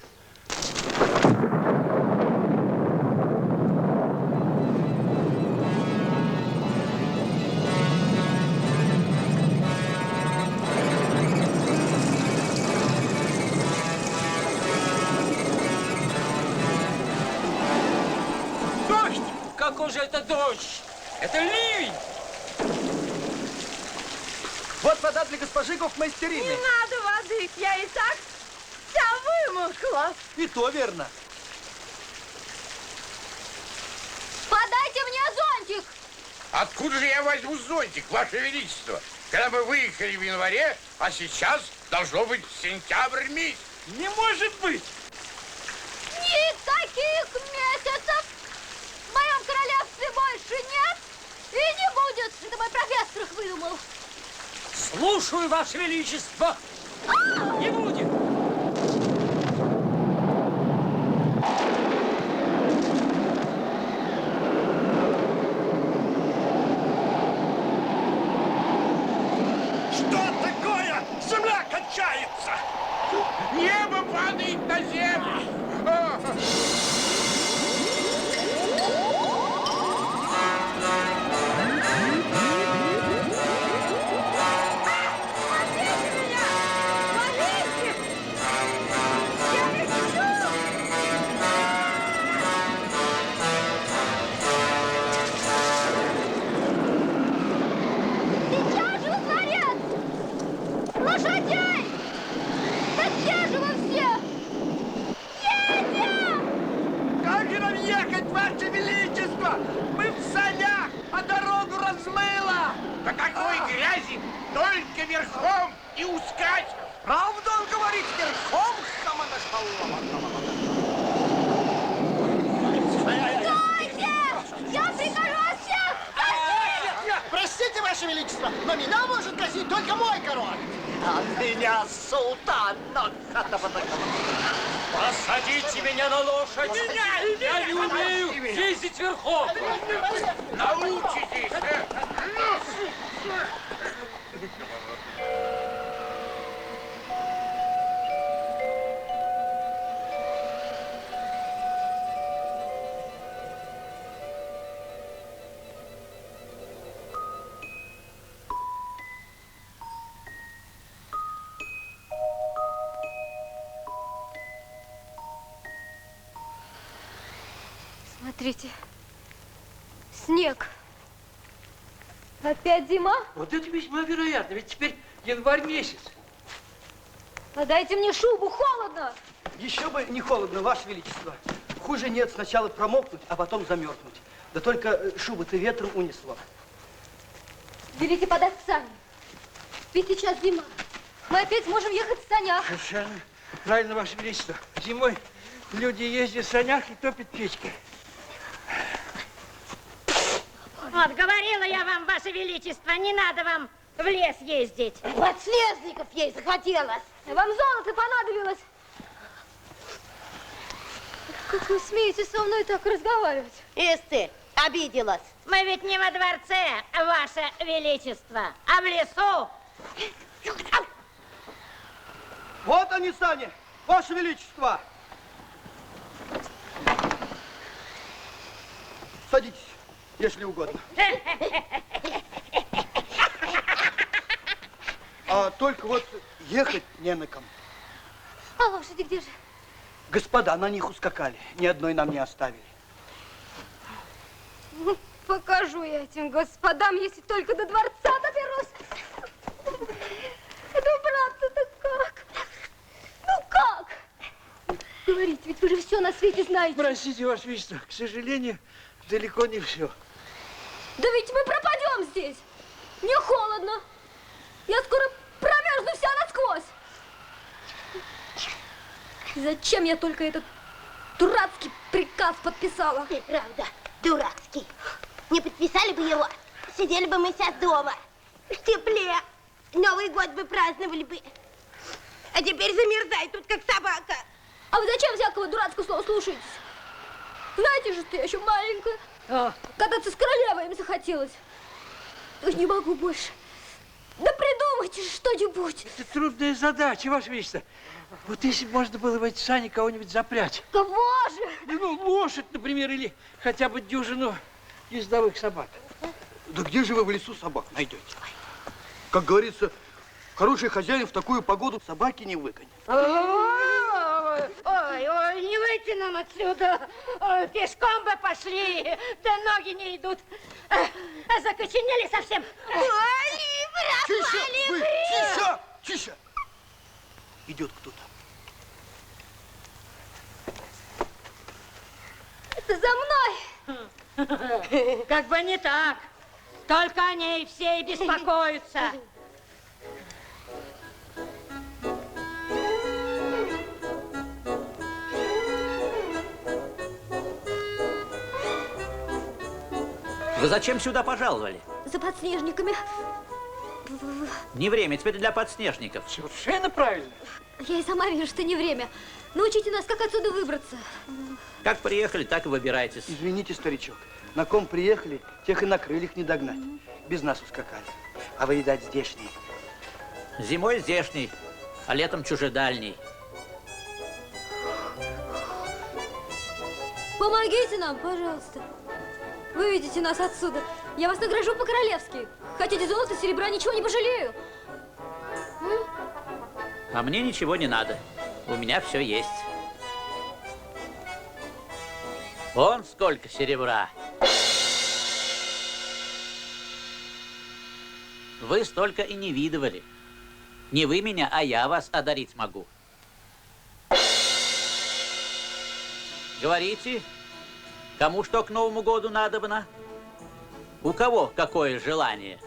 Дождь! Какой же это дождь? Это ливень! Вот вода для госпожи гофмейстерины. Не надо воды, я и так вся вымокла. И то верно. Подайте мне зонтик! Откуда же я возьму зонтик, Ваше Величество? Когда мы выехали в январе, а сейчас должно быть сентябрь месяц. Не может быть! Никаких месяцев в моем королевстве больше нет и не будет. Это мой профессор их выдумал. Слушаю, Ваше Величество! Не будет! Что такое? Земля качается! Небо падает на землю! Сейчас же во дворец! Лошадей! Да где же вы все? Едем! Как же нам ехать, Ваше Величество? Мы в санях, а дорогу размыло. По такой грязи только верхом и ускачешь. Правду он говорит, верхом Стойте! Я прикажу вас всех казнить! Простите, Ваше Величество, но меня может казнить только мой король. А меня султан. Посадите меня на лошадь! Я не умею ездить верхом! Научитесь! Смотрите, снег. Опять зима? Вот это весьма вероятно, ведь теперь январь месяц. Подайте мне шубу, холодно. Еще бы не холодно, Ваше Величество. Хуже нет сначала промокнуть, а потом замерзнуть. Да только шубу-то ветром унесло. Берите подать в сани. Ведь сейчас зима. Мы опять сможем ехать в санях. Совершенно правильно, Ваше Величество. Зимой люди ездят в санях и топят печкой. Вот, говорила я вам, Ваше Величество, не надо вам в лес ездить. Подснежников ей захотелось. Вам золото понадобилось. Как вы смеете со мной так разговаривать? Ты обиделась. Мы ведь не во дворце, Ваше Величество, а в лесу. Вот они, сани, Ваше Величество. Садитесь, если угодно. А только вот ехать не на ком. А лошади где же? Господа на них ускакали, ни одной нам не оставили. Ну, покажу я этим господам, если только до дворца доберусь. Добраться-то как? Ну как? Говорите, ведь вы же все на свете знаете. Простите, Ваше Величество, к сожалению, далеко не все. Да ведь мы пропадем здесь. Мне холодно. Я скоро промерзну вся насквозь. Зачем я только этот дурацкий приказ подписала? И правда, дурацкий. Не подписали бы его, сидели бы мы сейчас дома в тепле. Новый год вы праздновали бы. А теперь замерзай тут, как собака. А вы зачем всякого дурацкого слова слушаетесь? Знаете же, что я еще маленькая. Кататься с королевой им захотелось. Ой, не могу больше. Да придумайте же что-нибудь. Это трудная задача, Ваше Величество. Вот если бы можно было в эти сани кого-нибудь запрячь. Кого же? Ну, лошадь, например, или хотя бы дюжину ездовых собак. Да где же вы в лесу собак найдете? Как говорится, хороший хозяин в такую погоду собаки не выгонит. Ой, не выйти нам отсюда. Ой, пешком бы пошли, да ноги не идут. Закоченели совсем. Ой, пропали вы! Тише, тише! Идет кто-то. Это за мной. Как бы не так. Только о ней все и беспокоятся. Вы зачем сюда пожаловали? За подснежниками. Не время теперь для подснежников. Совершенно правильно. Я и сама вижу, что не время. Научите нас, как отсюда выбраться. Как приехали, так и выбирайтесь. Извините, старичок, на ком приехали, тех и на крыльях не догнать. Без нас ускакали. А вы, видать, здешние. Зимой здешний, а летом чужедальний. Помогите нам, пожалуйста. Выведите нас отсюда. Я вас награжу по-королевски. Хотите золота, серебра, ничего не пожалею. А мне ничего не надо. У меня все есть. Вон сколько серебра. Вы столько и не видывали. Не вы меня, а я вас одарить могу. Говорите, кому что к Новому году надобно? У кого какое желание?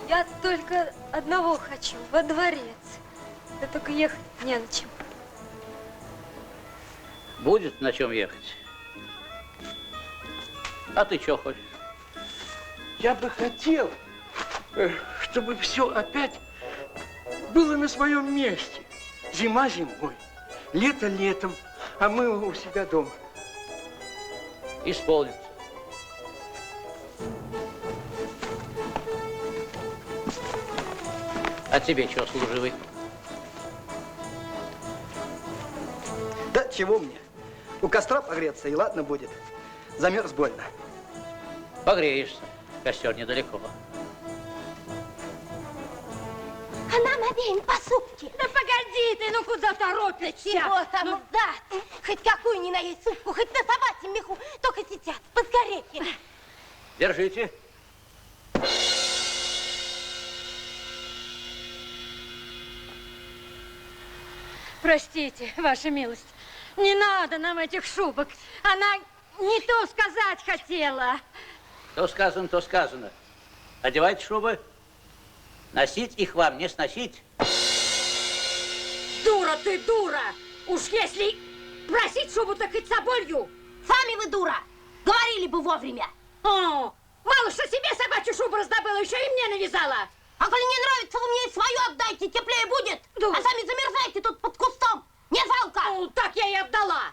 Я только одного хочу, во дворец. Да только ехать не на чем. Будет на чем ехать. А ты что хочешь? Я бы хотел, чтобы все опять было на своем месте. Зима зимой, лето летом, а мы у себя дома. Исполнится. А тебе что, служивый? Да чего мне? У костра погреться, и ладно будет. Замерз больно. Погреешься. Костер недалеко. А нам обеим по супке. Да погоди ты, ну куда торопишься? Чего там ждать? Хоть какую ни на есть супку, хоть на собачьем меху. Только сейчас, поскорее. Держите. Простите, ваша милость, не надо нам этих шубок. Она не то сказать хотела. То сказано, то сказано. Одевайте шубы. Носить их вам не сносить. Дура ты, дура! Уж если просить шубу, так хоть соболью. Сами вы дура. Говорили бы вовремя. О, мало что себе собачью шубу раздобыла, еще и мне навязала. А коли не нравится, вы мне и свою отдайте, теплее будет. Да. А сами замерзайте тут под кустом. Не жалко. Ну, так я и отдала.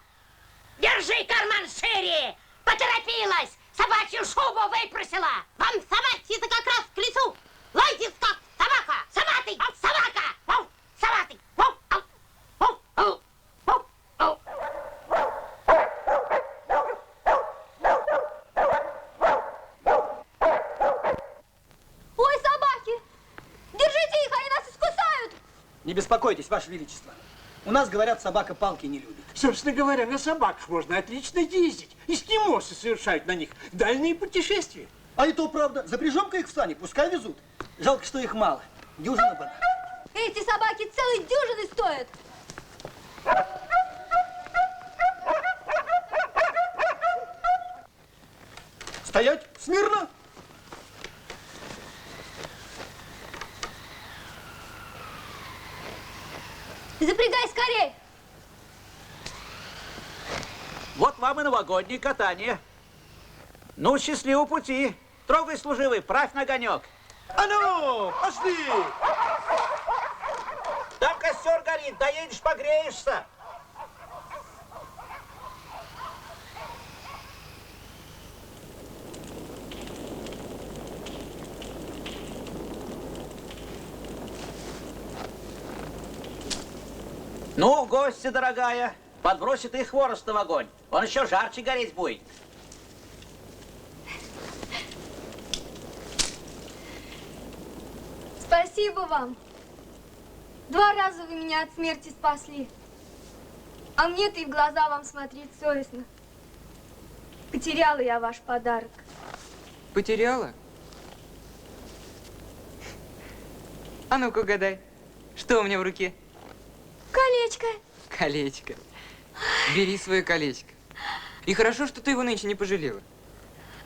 Держи карман шире. Поторопилась. Собачью шубу выпросила. Вам собачьи-то как раз к лесу. Лайтесь как собака. Собатый. Собака. Воу. Собатый. Воу. Воу. Воу. Воу. Воу. Ой, собаки! Держите их, они нас искусают! Не беспокойтесь, Ваше Величество. У нас, говорят, собака палки не любит. Собственно говоря, на собаках можно отлично ездить. Эскимосы совершают на них дальние путешествия. А и то правда. Запряжем-ка их в сани, пускай везут. Жалко, что их мало. Дюжина бы. Эти собаки целой дюжины стоят. Стоять! Смирно! Запрягай скорей! Вот вам и новогоднее катание. Ну, счастливого пути. Трогай, служивый, правь на огонек. А ну, пошли! Там костер горит, доедешь, погреешься. Ну, гостья дорогая, подбросит и хвороста в огонь. Он еще жарче гореть будет. Спасибо вам. 2 раза вы меня от смерти спасли. А мне-то и в глаза вам смотреть совестно. Потеряла я ваш подарок. Потеряла? А ну-ка угадай, что у меня в руке? Колечко. Колечко. Бери свое колечко. И хорошо, что ты его нынче не пожалела.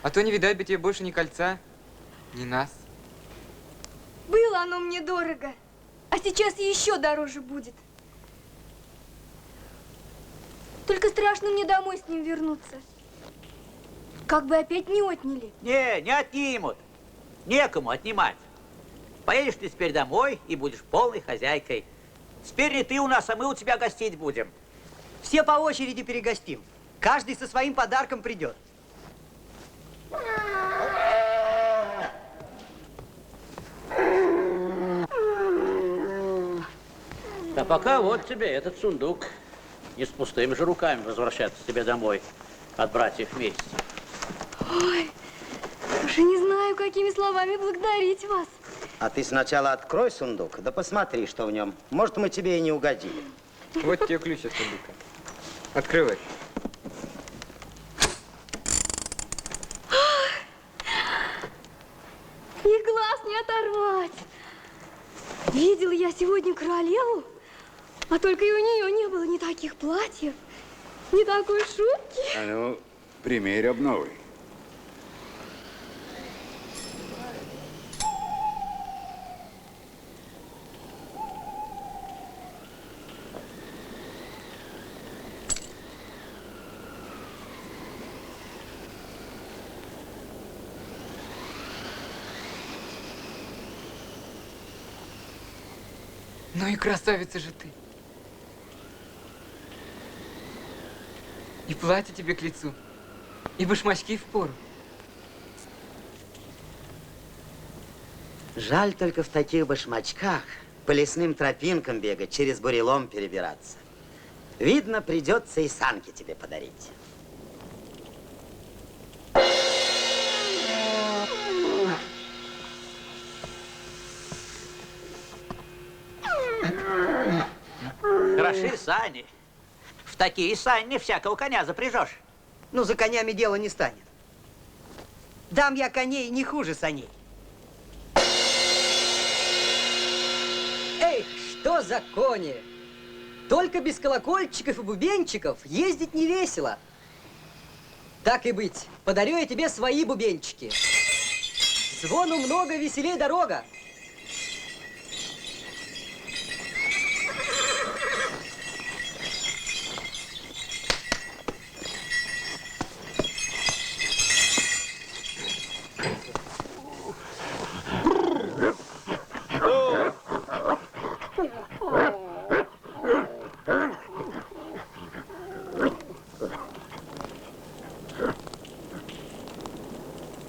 А то не видать бы тебе больше ни кольца, ни нас. Было оно мне дорого, а сейчас еще дороже будет. Только страшно мне домой с ним вернуться. Как бы опять не отняли. Не отнимут. Некому отнимать. Поедешь ты теперь домой и будешь полной хозяйкой. Теперь не ты у нас, а мы у тебя гостить будем. Все по очереди перегостим. Каждый со своим подарком придет. А пока вот тебе этот сундук. Не с пустыми же руками возвращаться тебе домой от братьев вместе. Ой, уже не знаю, какими словами благодарить вас. А ты сначала открой сундук, да посмотри, что в нем. Может, мы тебе и не угодили. Вот тебе ключ от сундука. Открывай. И глаз не оторвать. Видела я сегодня королеву, а только и у нее не было ни таких платьев, ни такой шубки. А ну, примерь обновы. Ну и красавица же ты. И платье тебе к лицу, и башмачки впору. Жаль только в таких башмачках по лесным тропинкам бегать, через бурелом перебираться. Видно, придется и санки тебе подарить. Хороши сани. В такие сани не всякого коня запряжешь. Ну, за конями дело не станет. Дам я коней не хуже саней. Эй, что за кони? Только без колокольчиков и бубенчиков ездить не весело. Так и быть, подарю я тебе свои бубенчики. Звону много, веселей дорога.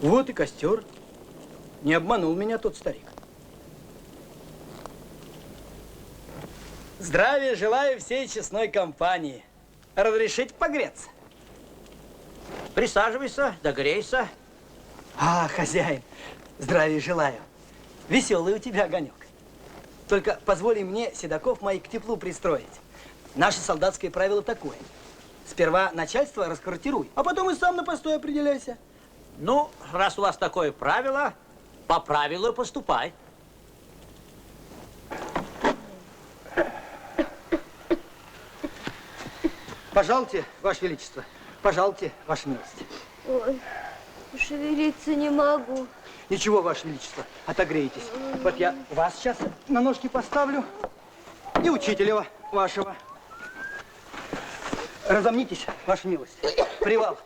Вот и костер. Не обманул меня тот старик. Здравия желаю всей честной компании. Разрешите погреться? Присаживайся, догрейся. А, хозяин, здравия желаю. Веселый у тебя огонек. Только позволь мне седаков моих к теплу пристроить. Наше солдатское правило такое. Сперва начальство расквартируй, а потом и сам на постой определяйся. Ну, раз у вас такое правило, по правилу поступай. Пожалуйте, Ваше Величество. Пожалуйте, Ваша милость. Ой, шевелиться не могу. Ничего, Ваше Величество, отогреетесь. Вот я вас сейчас на ножки поставлю и учителя вашего. Разомнитесь, Ваша милость. Привал.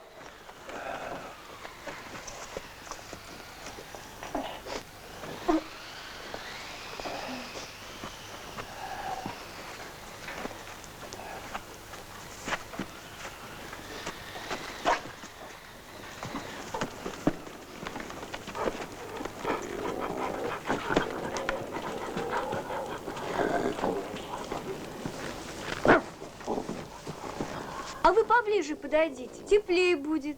поближе подойдите, теплее будет.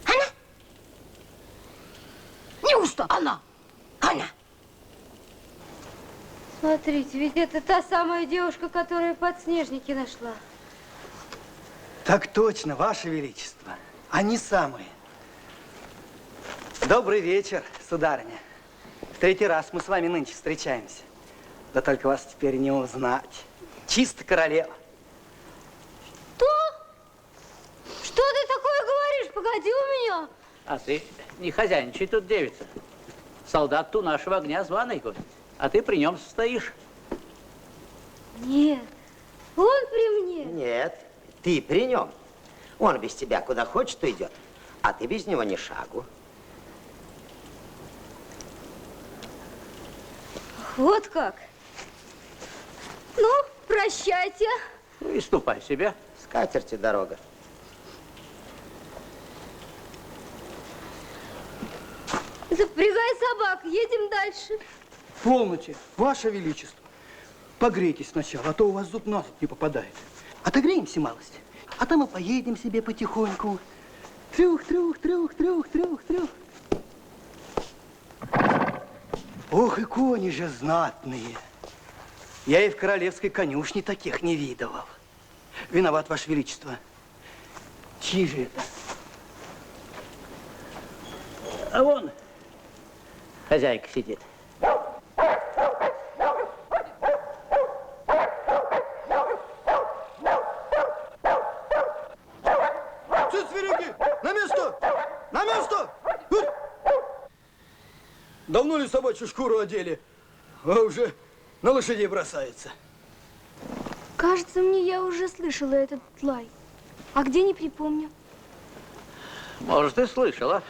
Она? Неужто она? Она? Смотрите, ведь это та самая девушка, которая подснежники нашла. Так точно, Ваше Величество. Они самые. Добрый вечер, сударыня. В третий раз мы с вами нынче встречаемся. Да только вас теперь не узнать. Чисто королева. Что? Что ты такое говоришь? Погоди у меня. А ты не хозяйничай тут, девица. Солдат ту нашего огня званый гость, а ты при нем стоишь. Нет, он при мне. Нет, ты при нем. Он без тебя куда хочет уйдет, а ты без него ни шагу. Вот как. Ну, прощайте. Ну и ступай себе. С катертью дорога. Запрягай собак, едем дальше. Полноте, Ваше Величество. Погрейтесь сначала, а то у вас зуб на зуб не попадает. Отогреемся малость, а там и поедем себе потихоньку. Трюх, трюх, трюх, трюх, трюх, трюх. Ох, и кони же знатные. Я и в королевской конюшне таких не видывал. Виноват, Ваше Величество. Чьи же это? А вон хозяйка сидит. Все, зверюги, на место! На место! Давно ли собачью шкуру одели? А уже на лошадей бросается. Кажется, мне я уже слышала этот лай. А где, не припомню. Может, и слышала.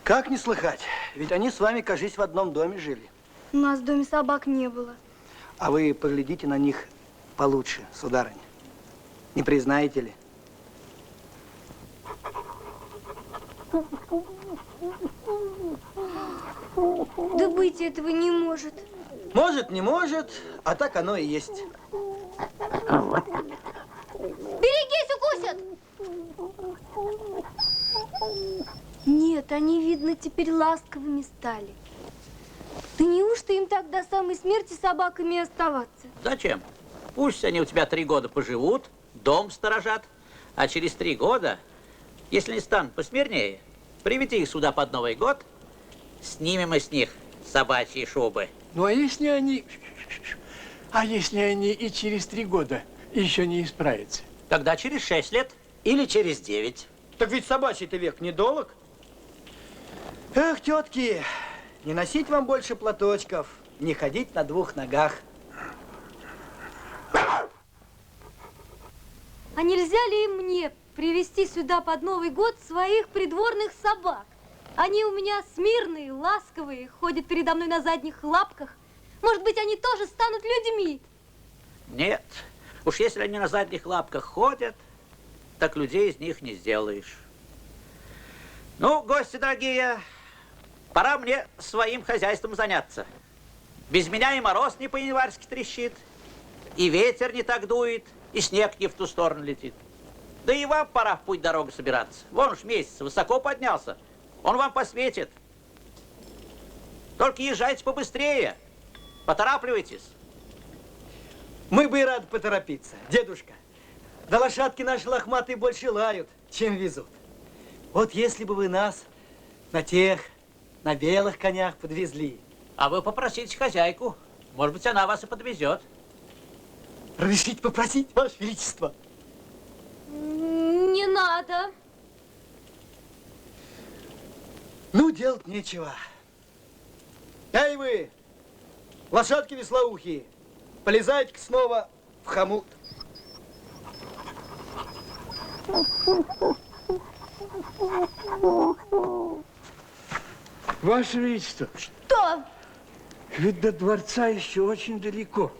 Как не слыхать? Ведь они с вами, кажись, в одном доме жили. У нас в доме собак не было. А вы поглядите на них получше, сударыня. Не признаете ли? Да быть этого не может. Может, не может, а так оно и есть. Берегись, укусят! Нет, они, видно, теперь ласковыми стали. Да неужто им так до самой смерти собаками оставаться? Зачем? Пусть они у тебя 3 года поживут, дом сторожат, а через 3 года, если не станут посмирнее, приведи их сюда под Новый год, снимем мы с них собачьи шубы. Ну, а если они и через 3 года еще не исправятся? Тогда через 6 лет. Или через 9. Так ведь собачий-то век недолг. Эх, тетки, не носить вам больше платочков, не ходить на 2 ногах. А нельзя ли им мне привезти сюда под Новый год своих придворных собак? Они у меня смирные, ласковые, ходят передо мной на задних лапках. Может быть, они тоже станут людьми? Нет. Уж если они на задних лапках ходят, так людей из них не сделаешь. Ну, гости дорогие, пора мне своим хозяйством заняться. Без меня и мороз не по-январски трещит, и ветер не так дует, и снег не в ту сторону летит. Да и вам пора в путь дорогу собираться. Вон уж месяц высоко поднялся, он вам посветит. Только езжайте побыстрее, поторапливайтесь. Мы бы и рады поторопиться, дедушка. Да лошадки наши лохматые больше лают, чем везут. Вот если бы вы нас на белых конях подвезли. А вы попросите хозяйку, может быть, она вас и подвезет. Разрешите попросить, Ваше Величество? Не надо. Ну, делать нечего. Эй вы, лошадки веслоухие, полезайте-ка снова в хомут. Ваше Величество. Что? Ведь до дворца еще очень далеко.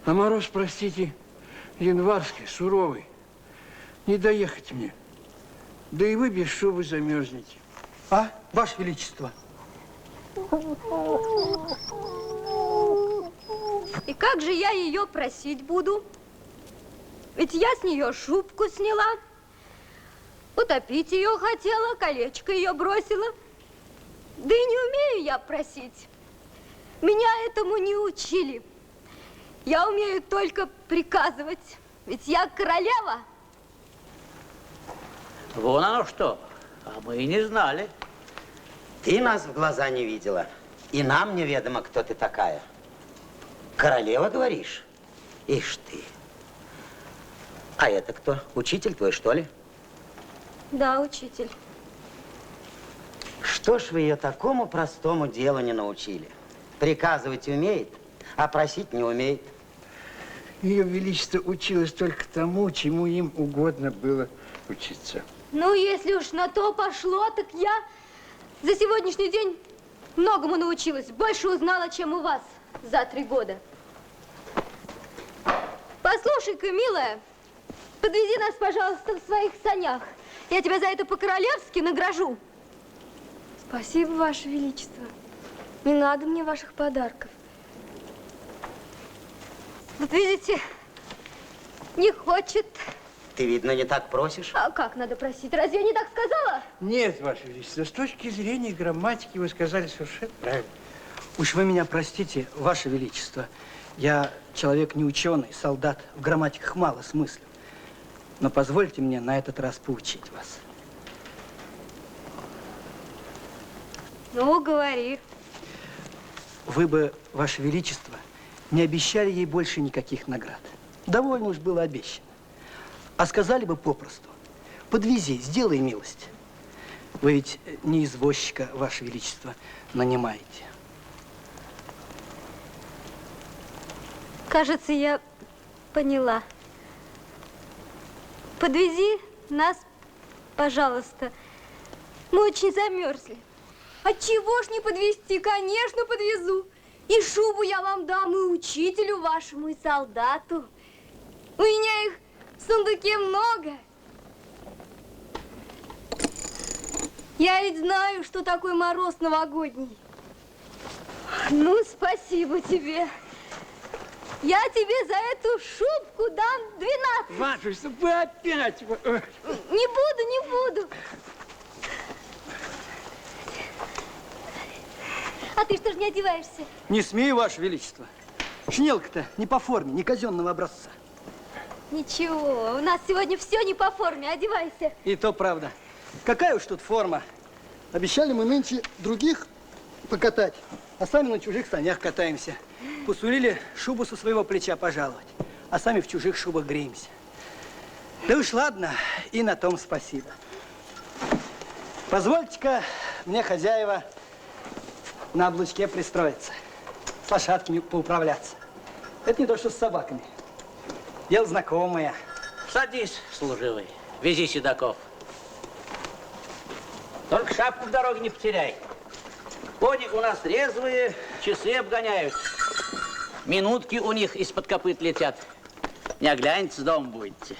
А мороз, простите, январский, суровый. Не доехать мне. Да и вы без шубы замерзнете. А, Ваше Величество? И как же я ее просить буду? Ведь я с нее шубку сняла, утопить ее хотела, колечко ее бросила. Да и не умею я просить. Меня этому не учили. Я умею только приказывать. Ведь я королева. Вон оно что. А мы и не знали. Ты нас в глаза не видела. И нам неведомо, кто ты такая. Королева, говоришь? Ишь ты. А это кто? Учитель твой, что ли? Да, учитель. Что ж вы ее такому простому делу не научили? Приказывать умеет, а просить не умеет. Ее Величество училось только тому, чему им угодно было учиться. Ну, если уж на то пошло, так я за сегодняшний день многому научилась. Больше узнала, чем у вас за 3 года. Послушай-ка, милая, подвези нас, пожалуйста, в своих санях. Я тебя за это по-королевски награжу. Спасибо, Ваше Величество. Не надо мне ваших подарков. Вот видите, не хочет. Ты, видно, не так просишь? А как надо просить? Разве я не так сказала? Нет, Ваше Величество, с точки зрения грамматики вы сказали совершенно правильно. Уж вы меня простите, Ваше Величество. Я человек не ученый, солдат, в грамматиках мало смысла. Но позвольте мне на этот раз поучить вас. Ну, говори. Вы бы, Ваше Величество, не обещали ей больше никаких наград. Довольно уж было обещано. А сказали бы попросту: подвези, сделай милость. Вы ведь не извозчика, Ваше Величество, нанимаете. Кажется, я поняла. Подвези нас, пожалуйста. Мы очень замерзли. Отчего ж не подвезти? Конечно, подвезу. И шубу я вам дам, и учителю вашему, и солдату. У меня их в сундуке много. Я ведь знаю, что такое мороз новогодний. Ну, спасибо тебе. Я тебе за эту шубку дам 12. Матушка, вы опять... Не буду. А ты что ж не одеваешься? Не смею, Ваше Величество. Шинелка-то не по форме, не казенного образца. Ничего, у нас сегодня все не по форме, одевайся. И то правда. Какая уж тут форма. Обещали мы нынче других покатать, а сами на чужих санях катаемся. Посулили шубу со своего плеча пожаловать, а сами в чужих шубах греемся. Да уж ладно, и на том спасибо. Позвольте-ка мне, хозяева, на облучке пристроиться, с лошадками поуправляться. Это не то, что с собаками. Дело знакомое. Садись, служивый, вези седаков. Только шапку в дороге не потеряй. Кони у нас резвые, часы обгоняют. Минутки у них из-под копыт летят. Не оглянется, дома будете.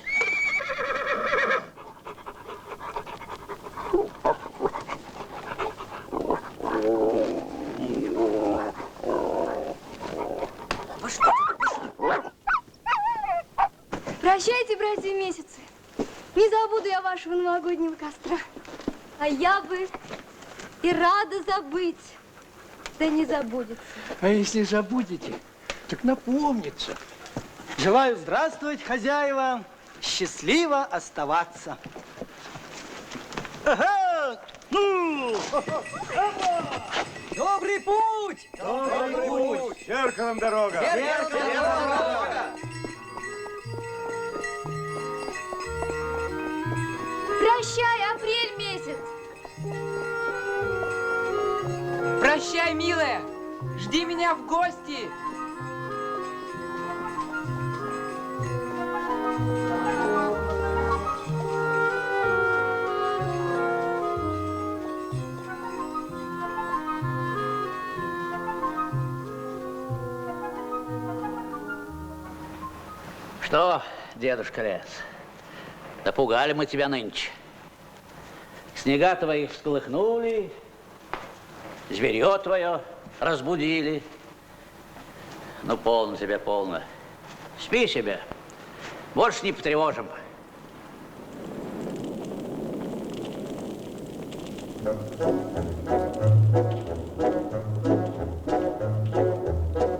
Прощайте, братья месяцы. Не забуду я вашего новогоднего костра. А я бы и рада забыть, да не забудется. А если забудете, так напомнится. Желаю здравствовать, хозяева, счастливо оставаться. Ага! Ну! Добрый путь! Добрый путь! Зеркалом дорога! Зеркалом дорога! Прощай, апрель месяц. Прощай, милая. Жди меня в гости. Что, дедушка Лес, напугали мы тебя нынче. Снега твои всколыхнули, зверье твое разбудили. Ну, полно тебе, полно. Спи себе. Больше не потревожим.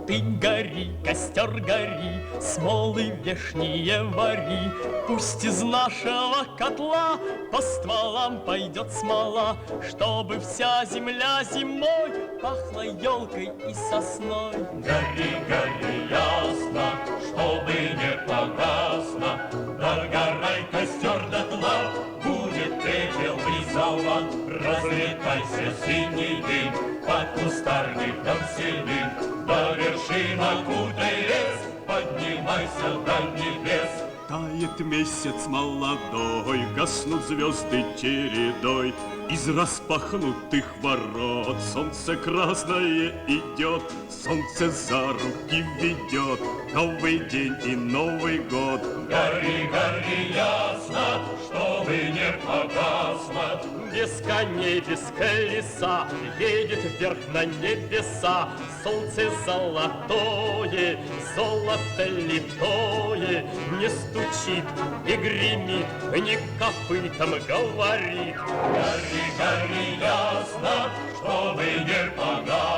Ты гори, костер гори, смолы вешние вари. Пусть из нашего котла по стволам пойдет смола, чтобы вся земля зимой пахла елкой и сосной. Гори, гори, ясно, чтобы не погасно, догорай костер дотла, будет пепелный завал. Разлетайся синий дым под кустарником седым, до вершин окутай лес, поднимайся до небес. Тает месяц молодой, гаснут звезды чередой, из распахнутых ворот солнце красное идет, солнце за руки ведет, новый день и Новый год. Гори, гори, ясно, чтобы не погасло. Без коней, без колеса едет вверх на небеса, солнце золотое, золото литое, не стучит и гремит, ни копытом говорит. Гори, гори, ясно, чтобы не погасло.